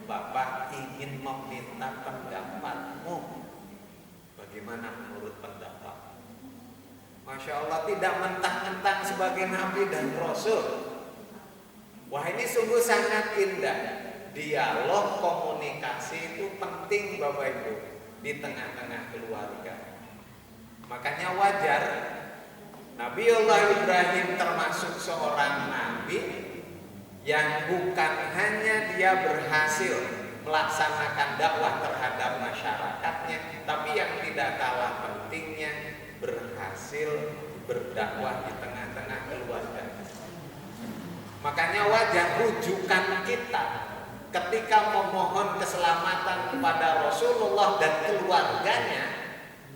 bapak ingin meminta pendapatmu. Bagaimana menurut pendapat? Masya Allah, tidak mentang-mentang sebagai Nabi dan Rasul. Wah, ini sungguh sangat indah. Dialog, komunikasi itu penting Bapak Ibu di tengah-tengah keluarga. Makanya wajar Nabiullah Ibrahim termasuk seorang Nabi yang bukan hanya dia berhasil melaksanakan dakwah terhadap masyarakatnya, tapi yang tidak kalah pentingnya berhasil berdakwah di tengah-tengah keluarga. Makanya wajar rujukan kita ketika memohon keselamatan kepada Rasulullah dan keluarganya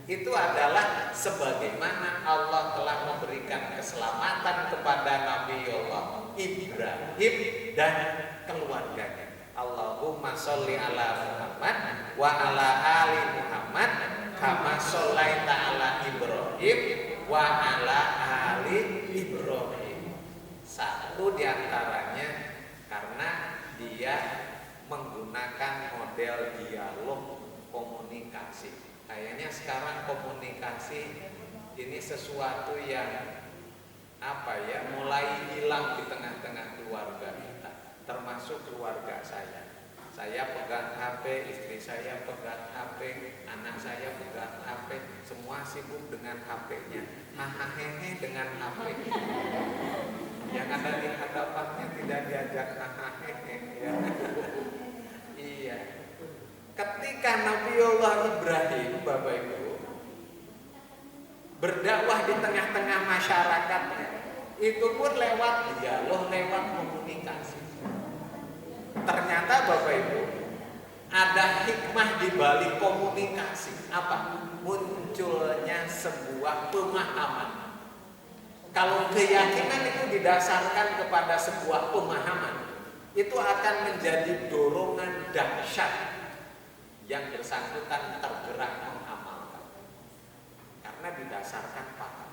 itu adalah sebagaimana Allah telah memberikan keselamatan kepada Nabiullah Ibrahim dan keluarganya. Allahumma sholli ala Muhammad wa ala ali Muhammad kama shollaita ala Ibrahim wa ala ali Ibrahim. Satu diantaranya karena dia menggunakan model dialog komunikasi. Kayaknya sekarang komunikasi ini sesuatu yang mulai hilang di tengah-tengah keluarga kita. Termasuk keluarga saya. Saya pegang HP, istri saya pegang HP, anak saya pegang HP, semua sibuk dengan HP-nya. Hahaha dengan HP. Yang ada di hadapannya tidak diajak hahaha. Ya. Iya. Ketika Nabiullah Ibrahim, Bapak Ibu, berdakwah di tengah-tengah masyarakatnya, Itu pun lewat dialog, lewat komunikasi. Ternyata Bapak Ibu, ada hikmah di balik komunikasi. Apa? Munculnya sebuah pemahaman. Kalau keyakinan itu didasarkan kepada sebuah pemahaman, itu akan menjadi dorongan dahsyat yang bersangkutan tergerak mengamalkan. Karena didasarkan paham.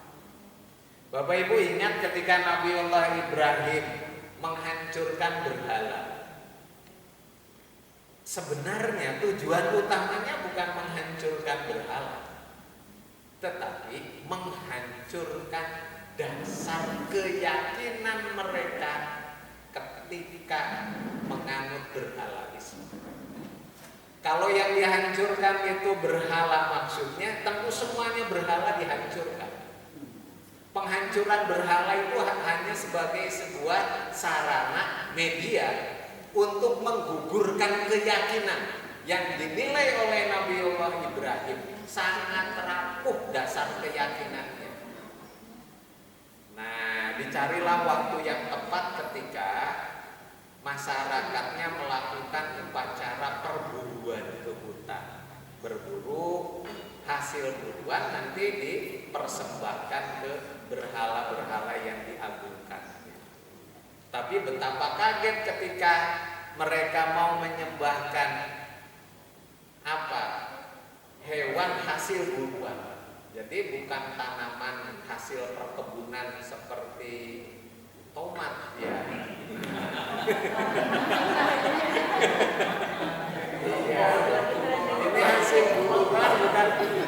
Bapak Ibu ingat ketika Nabiullah Ibrahim menghancurkan berhala. Sebenarnya tujuan utamanya bukan menghancurkan berhala, tetapi menghancurkan dasar keyakinan mereka ketika menganut berhalaisme. Kalau yang dihancurkan itu berhala maksudnya, tentu semuanya berhala dihancurkan. Penghancuran berhala itu hanya sebagai sebuah sarana media untuk menggugurkan keyakinan yang dinilai oleh Nabiullah Ibrahim sangat rapuh dasar keyakinannya. Nah, dicarilah waktu yang tepat ketika masyarakatnya melakukan upacara perburuan ke hutan. Berburu, hasil buruan nanti dipersembahkan ke berhala-berhala yang diagungkan. Tapi betapa kaget ketika mereka mau menyembahkan apa? Hewan hasil buruan. Jadi bukan tanaman hasil perkebunan seperti tomat ya. Iya. Ini hasil buruan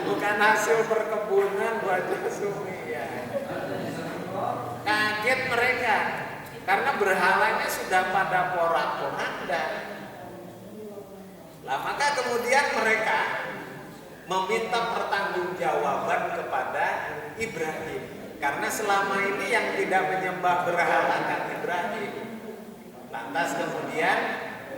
bukan hasil perkebunan buat Sumi ya. Kaget mereka. Karena berhalanya sudah pada porak-poranda. Lah maka kemudian mereka meminta pertanggungjawaban kepada Ibrahim. Karena selama ini yang tidak menyembah berhala kan Ibrahim. Lantas kemudian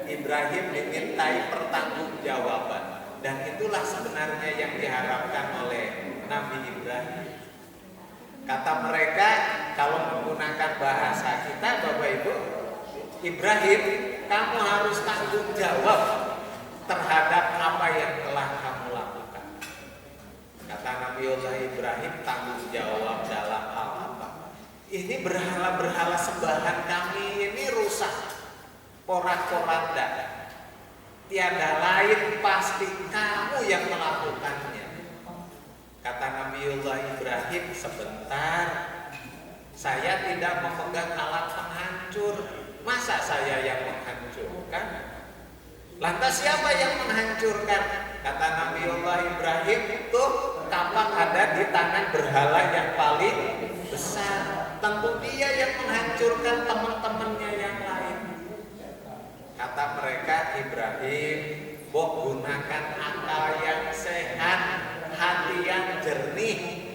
Ibrahim dimintai pertanggungjawaban. Dan itulah sebenarnya yang diharapkan oleh Nabi Ibrahim. Kata mereka, kalau menggunakan bahasa kita Bapak Ibu, Ibrahim, kamu harus tanggung jawab terhadap apa yang telah kamu lakukan. Kata Nabiullah Ibrahim, tanggung jawab dalam hal apa? Ini berhala-berhala sembahan kami ini rusak, porak-poranda. Tiada lain pasti kamu yang melakukannya. Kata Nabiullah Ibrahim, sebentar, saya tidak memegang alat penghancur. Masa saya yang menghancurkan? Lantas siapa yang menghancurkan? Kata Nabiullah Ibrahim, itu kapak ada di tangan berhala yang paling besar. Tentu dia yang menghancurkan teman-temannya yang lain. Kata mereka, Ibrahim, boh gunakan akal yang sehat, hati yang jernih.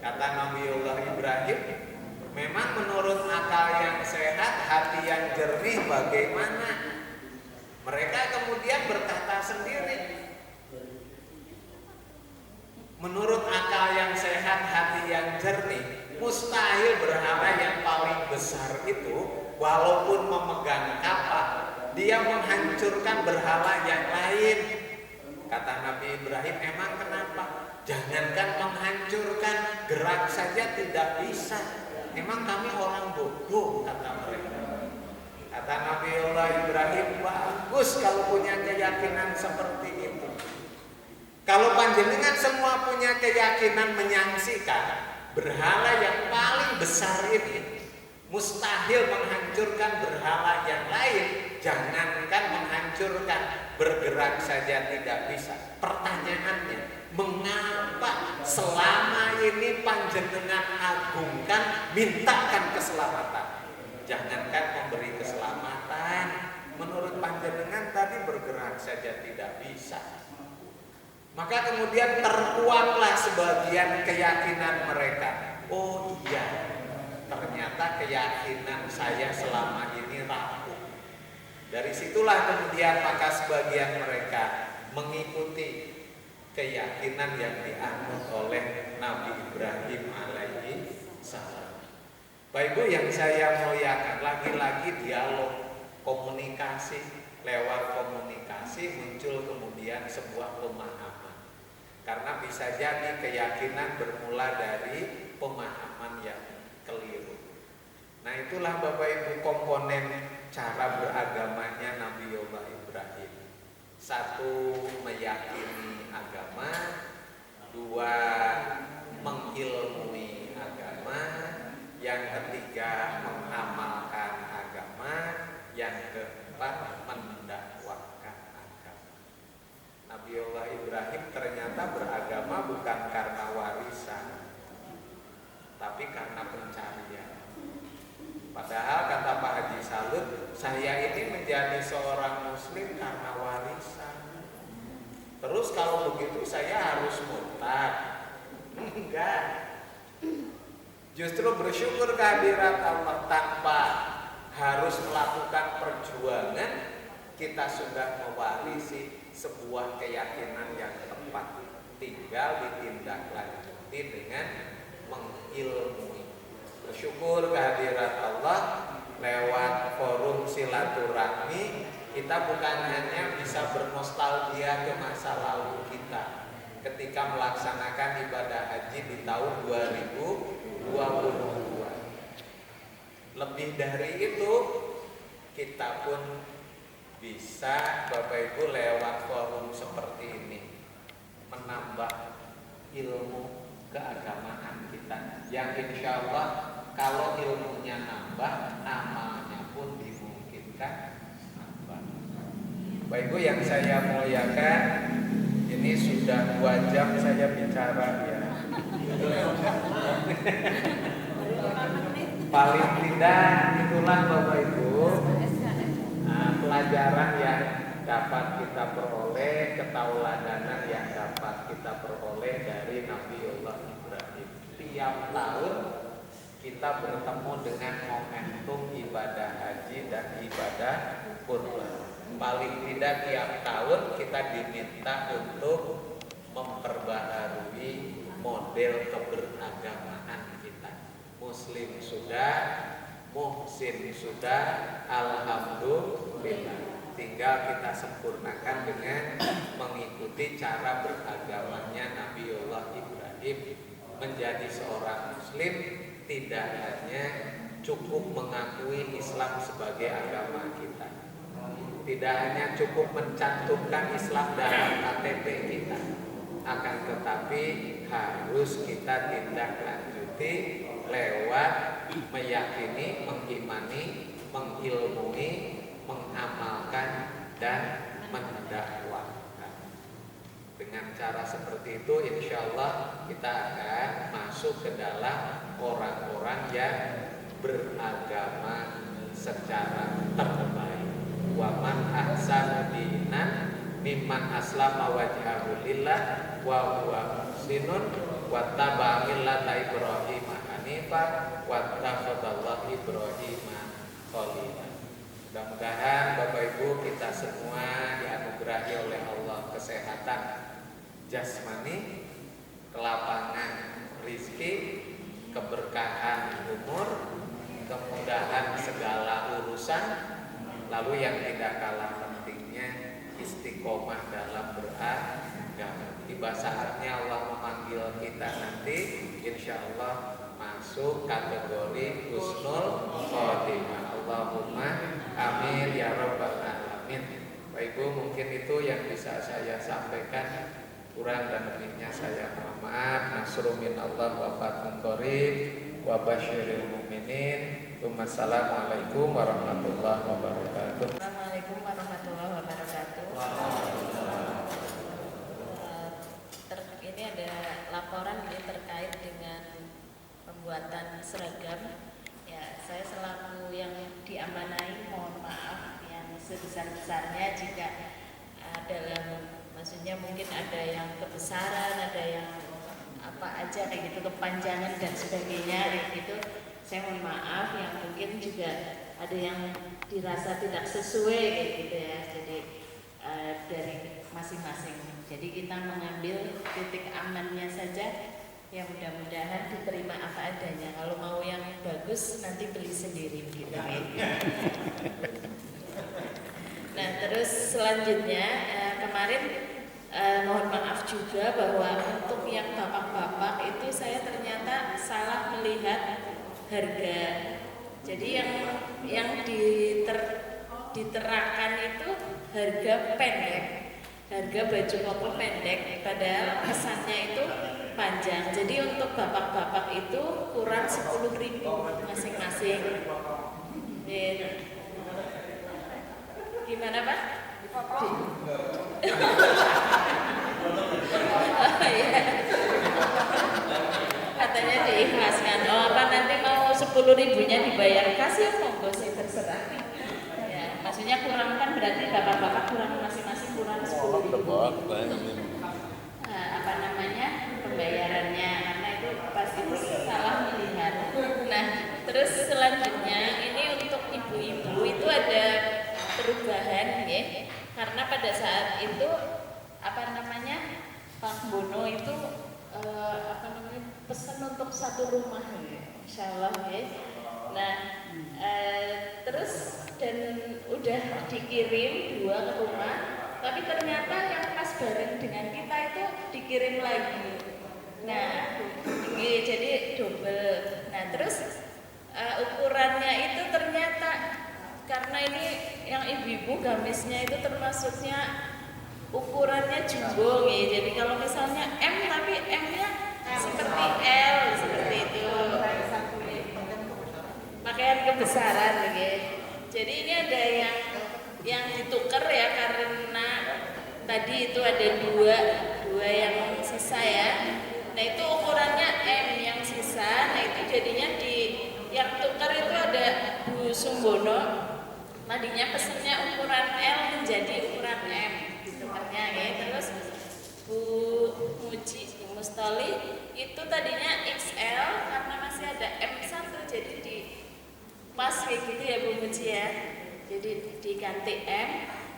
Kata Nabiullah Ibrahim, memang menurut akal yang sehat, hati yang jernih bagaimana? Mereka kemudian berkata sendiri, menurut akal yang sehat, hati yang jernih, mustahil berhala yang paling besar itu walaupun memegang kapak, dia menghancurkan berhala yang lain. Kata Nabi Ibrahim, emang kenapa? Jangankan menghancurkan, gerak saja tidak bisa. Emang kami orang bodoh, kata mereka. Kata Nabiullah Ibrahim, bagus kalau punya keyakinan seperti itu. Kalau panjenengan semua punya keyakinan menyaksikan berhala yang paling besar ini mustahil menghancurkan berhala yang lain, jangankan menghancurkan, bergerak saja tidak bisa. Pertanyaannya, mengapa selama ini panjenengan agungkan, mintakan keselamatan? Jangankan memberi keselamatan, menurut panjenengan tadi bergerak saja tidak bisa. Maka kemudian terkuatlah sebagian keyakinan mereka. Oh iya, ternyata keyakinan saya selama ini rapuh. Dari situlah kemudian maka sebagian mereka mengikuti keyakinan yang dianut oleh Nabi Ibrahim alaihi salam. Bapak Ibu yang saya muliakan, lagi-lagi dialog, komunikasi, lewat komunikasi muncul kemudian sebuah pemahaman. Karena bisa jadi keyakinan bermula dari pemahaman yang keliru. Nah itulah Bapak Ibu komponen cara beragamanya Nabiullah Ibrahim. Satu, meyakini agama. Dua, mengilmui agama. Yang ketiga, mengamalkan agama. Yang keempat, mendakwakan agama. Nabiullah Ibrahim ternyata beragama bukan karena warisan, tapi karena pencarian. Padahal kata Pak Haji Salut, saya ini menjadi seorang muslim karena warisan. Terus kalau begitu saya harus murtad? Enggak. Justru bersyukur kehadirat Allah, tanpa harus melakukan perjuangan, kita sudah mewarisi sebuah keyakinan yang tepat. Tinggal ditindaklanjuti dengan mengilmui. Bersyukur kehadirat Allah lewat forum silaturahmi, kita bukan hanya bisa bernostalgia ke masa lalu kita ketika melaksanakan ibadah haji di tahun 2022. Lebih dari itu, kita pun bisa Bapak Ibu lewat forum seperti ini menambah ilmu keagamaan kita, yang insya Allah kalau ilmunya nambah, amalnya pun dimungkinkan nambah. Bapak Ibu yang saya muliakan, ini sudah 2 jam saya bicara ya. Paling tidak itulah Bapak Ibu pelajaran yang dapat kita peroleh, ketauladanan yang dapat kita peroleh dari Nabiullah Ibrahim. Tiap tahun kita bertemu dengan momentum ibadah haji dan ibadah kurban. Paling tidak tiap tahun kita diminta untuk memperbaharui model keberagamaan kita. Muslim sudah, muhsin sudah, alhamdulillah. Tinggal kita sempurnakan dengan mengikuti cara beragamanya Nabiullah Ibrahim. Menjadi seorang muslim tidak hanya cukup mengakui Islam sebagai agama kita, tidak hanya cukup mencantumkan Islam dalam KTP kita, akan tetapi harus kita tindak lanjuti lewat meyakini, mengimani, mengilmui, mengamalkan, dan mendakwakan. Dengan cara seperti itu insya Allah kita akan masuk ke dalam orang-orang yang beragama secara terbaik. Wa man ahsanu dinan mimman aslama wajhahu lillah wa huwa muhsinun wattaba'a millata Ibrahim hanifa wattakhadallahu Ibrahim khalila. Mudah-mudahan Bapak Ibu kita semua dianugerahi oleh Allah kesehatan jasmani, kelapangan rizki, keberkahan umur, kemudahan segala urusan, lalu yang tidak kalah pentingnya istiqomah dalam beragama. Tiba saatnya Allah memanggil kita nanti, insya Allah masuk kategori husnul khotimah. Allahumma amin ya rabbal alamin. Bapak Ibu, mungkin itu yang bisa saya sampaikan. Kurang dan lebihnya saya mohon maaf. Nasrun min Allah wa fathun qarib wa basyiril mu'minin. Wassalamualaikum warahmatullahi wabarakatuh. Assalamualaikum warahmatullahi wabarakatuh. Ini ada laporan ini terkait dengan pembuatan seragam. Ya, saya selaku yang diamanai mohon maaf yang sebesar-besarnya jika dalam maksudnya mungkin ada yang kebesaran, ada yang apa aja kayak gitu, kepanjangan dan sebagainya kayak gitu. Saya mohon maaf, yang mungkin juga ada yang dirasa tidak sesuai kayak gitu ya. Jadi dari masing-masing. Jadi kita mengambil titik amannya saja Ya mudah-mudahan diterima apa adanya. Kalau mau yang bagus nanti beli sendiri gitu. Nah terus selanjutnya kemarin mohon maaf juga bahwa untuk yang bapak-bapak itu saya ternyata salah melihat harga. Jadi yang diterangkan itu harga pendek, harga baju koko pendek, padahal pesannya itu panjang. Jadi untuk bapak-bapak itu kurang 10.000 masing-masing. Gimana Pak? Katanya diikhlaskan. Oh apa nanti mau 10.000-nya dibayar kasih monggo sih terserah. Ya, maksudnya kurang kan berarti bapak-bapak kurang masing-masing kurang 10.000. Apa namanya pembayarannya karena itu pasti salah melihat. Nah terus selanjutnya ini untuk ibu-ibu itu ada perubahan ya, karena pada saat itu apa namanya Pak Bono itu pesan untuk satu rumah ya, Insya Allah ya. Nah terus dan udah dikirim 2 ke rumah, tapi ternyata yang pas bareng dengan kita itu dikirim lagi. Nah ini jadi double. Nah terus ukurannya itu ternyata karena ini yang ibu-ibu gamisnya itu termasuknya ukurannya jumbo ya. Jadi kalau misalnya M tapi M-nya seperti L seperti itu. Pakaian kebesaran ya. Jadi ini ada yang ditukar ya karena tadi itu ada dua yang sisa ya. Nah itu ukurannya M yang sisa. Nah itu jadinya yang tukar itu ada Bu Sumbono. Tadinya pesennya ukuran L menjadi ukuran M ditukarnya ya. Terus Bu Muji Mustoli itu tadinya XL karena masih ada M1 jadi di pas kayak gitu ya Bu Muji ya. Jadi diganti M.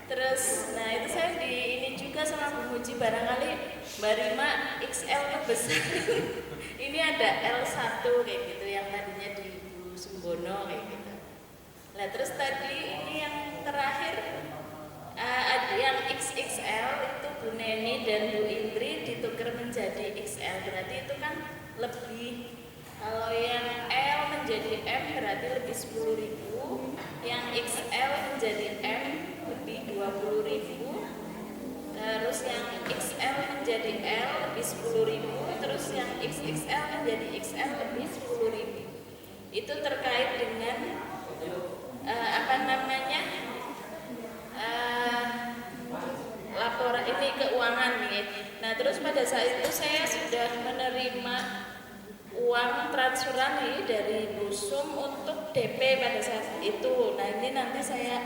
Terus nah itu saya di ini juga sama Bu Muji barangkali Mbak Rima XL-nya besar. Ini ada L1 kayak gitu yang tadinya di Bu Sumbono kayak gitu. Nah terus tadi ini yang terakhir ada yang XXL itu Bu Neni dan Bu Indri ditukar menjadi XL, berarti itu kan lebih. Kalau yang L menjadi M berarti lebih 10.000, yang XL menjadi M lebih 20.000, terus yang XL menjadi L lebih 10.000, terus yang XXL menjadi XL lebih 10.000. Itu terkait dengan apa namanya laporan ini keuangan nih. Nah terus pada saat itu saya sudah menerima uang transferan nih dari Busum untuk DP pada saat itu. Nah ini nanti saya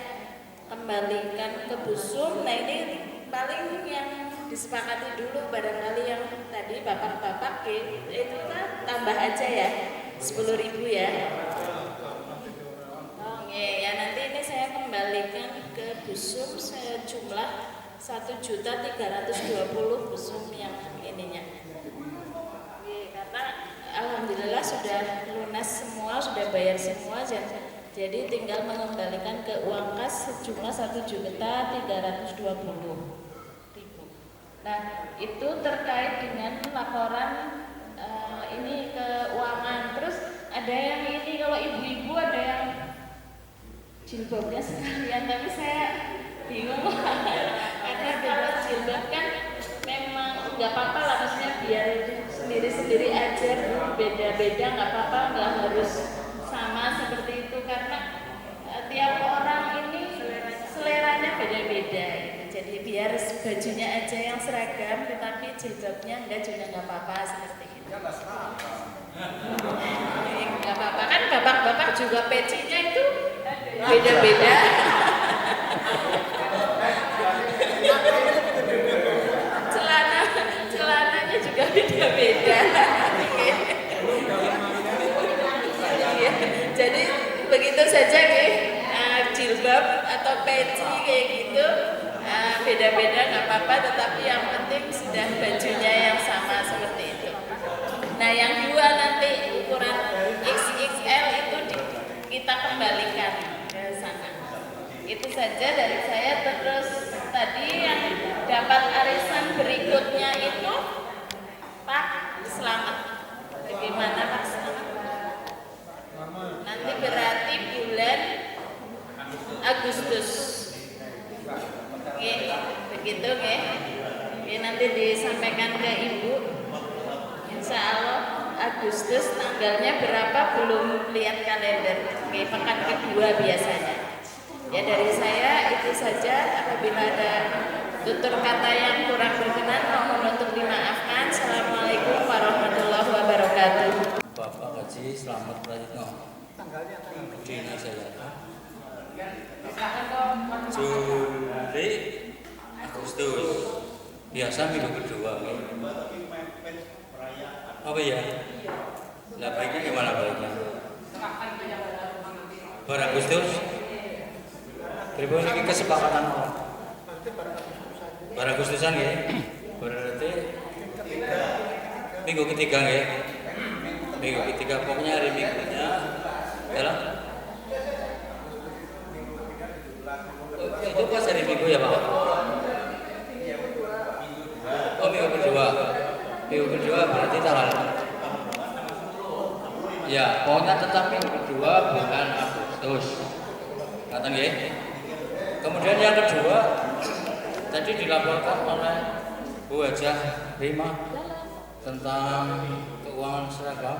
kembalikan ke Busum. Nah ini paling yang disepakati dulu barangkali yang tadi bapak-bapak itu kan tambah aja ya 10.000 ya. Ya nanti ini saya kembalikan ke Busum sejumlah 1.320.000 Busum yang ininya. Karena alhamdulillah sudah lunas semua, sudah bayar semua, jadi tinggal mengembalikan ke uang kas sejumlah 1.320.000. Nah itu terkait dengan laporan ini keuangan. Terus ada yang ini kalau ibu-ibu ada yang jilbabnya sekalian, tapi saya bingung karena kalau jilbab kan memang nggak apa-apa lah, maksudnya biar sendiri-sendiri aja, beda-beda nggak apa-apa, nggak harus sama seperti itu karena tiap orang ini seleranya beda-beda gitu. Jadi biar bajunya aja yang seragam tetapi jilbabnya enggak juga nggak apa-apa seperti itu. Nggak apa-apa kan, bapak-bapak juga pecinya itu beda-beda. Celananya juga beda-beda. Jadi begitu saja jilbab atau peci kayak gitu beda-beda nggak apa-apa, tetapi yang penting sudah bajunya yang sama seperti itu. Nah saja dari saya. Terus tadi yang dapat arisan berikutnya itu Pak Selamat. Bagaimana Pak Selamat? Nanti berarti bulan Agustus. Oke, begitu ya. Oke, nanti disampaikan ke Ibu. Insya Allah Agustus tanggalnya berapa belum lihat kalender. Oke, pekan kedua biasanya. Ya dari saya itu saja. Apabila ada tutur kata yang kurang berkenan mohon untuk dimaafkan. Assalamualaikum warahmatullahi wabarakatuh. Bapak Haji Slamet Prayitno. Dina saya. Juli Agustus. Biasa minggu kedua. Apa ya? Lah baiknya gimana baiknya? Per Agustus. Pripun iki kesepakatan apa? Per Agustusan ya. Berarti minggu ketiga ya. Minggu ketiga pokoknya hari minggunya adalah itu pas hari minggu ya Pak? Oh minggu kedua. Minggu kedua berarti tanggal ya pokoknya tetap minggu kedua bulan Agustus. Kata nggih. Kemudian yang kedua tadi dilaporkan oleh Bu Hajah Rima tentang keuangan seragam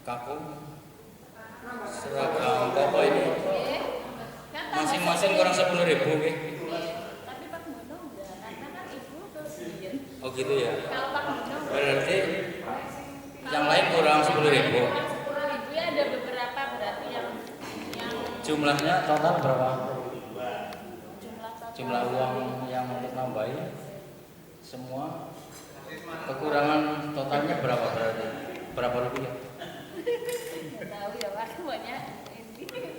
kakung seragam koko ini masing-masing kurang 10.000 nggih. Tapi Pak Mono enggak, karena kan Ibu terus dia. Oh gitu ya. Kalau Pak Mono Berarti yang lain kurang 10.000. 10.000 ya ada beberapa berarti yang Jumlahnya total berapa? jumlah Jumlah uang yang untuk nambahin semua kekurangan totalnya berapa berarti? Berapa rupiah? nggak tahu ya Pak, semuanya ini.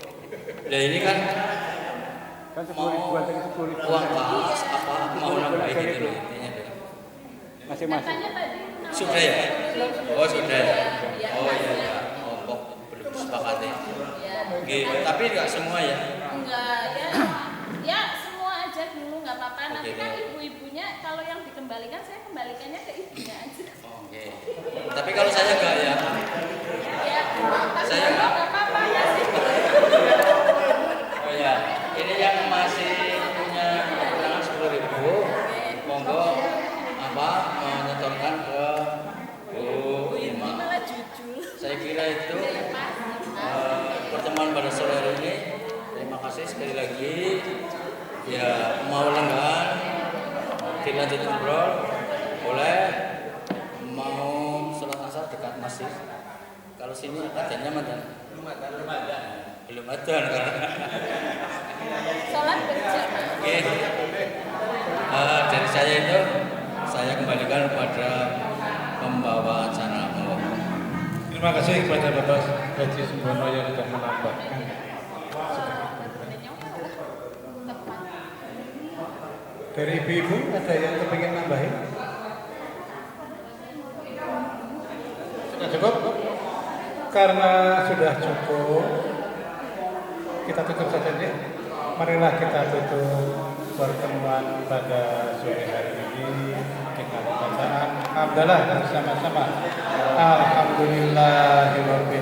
Ya ini kan mau uang pas apa mau nambahin itu loh intinya deh. Katanya tadi Sudah ya? Oh sudah ya? Ya, Oh iya ya. Oh kok belum sepakat ya? Gitu. Tapi nggak semua ya? enggak ya semua aja dulu nggak apa-apa. Nanti Oke, kan deh. ibu-ibunya kalau yang dikembalikan saya kembalikannya ke ibunya aja. Oke. Tapi kalau saya enggak ya? Ya, tapi Saya nggak enggak. apa-apa ya sih. Oh ya, ini yang masih punya kekurangan 10.000, monggo apa menyetorkan ke Bu Ima. Malah jujur. Saya kira itu pertemuan pada sore hari ini. Terima kasih sekali lagi. Ya mau lenggan, dilanjut ngobrol, boleh. Mau sholat asar dekat masjid. Kalau sini adanya mana? Belum ada kan? Sholat berjamaah. Oke. Dari saya itu saya kembalikan kepada pembawa acara. Terima kasih kepada Bapak Haji Sumbono yang sudah menambahkan. Dari ibu-ibu ada yang kepingin nambahin? Sudah cukup? Karena sudah cukup, kita tutup saja deh. Marilah kita tutup pertemuan pada sore hari ini dengan bacaan hamdalah bersama-sama. Alhamdulillahirabbil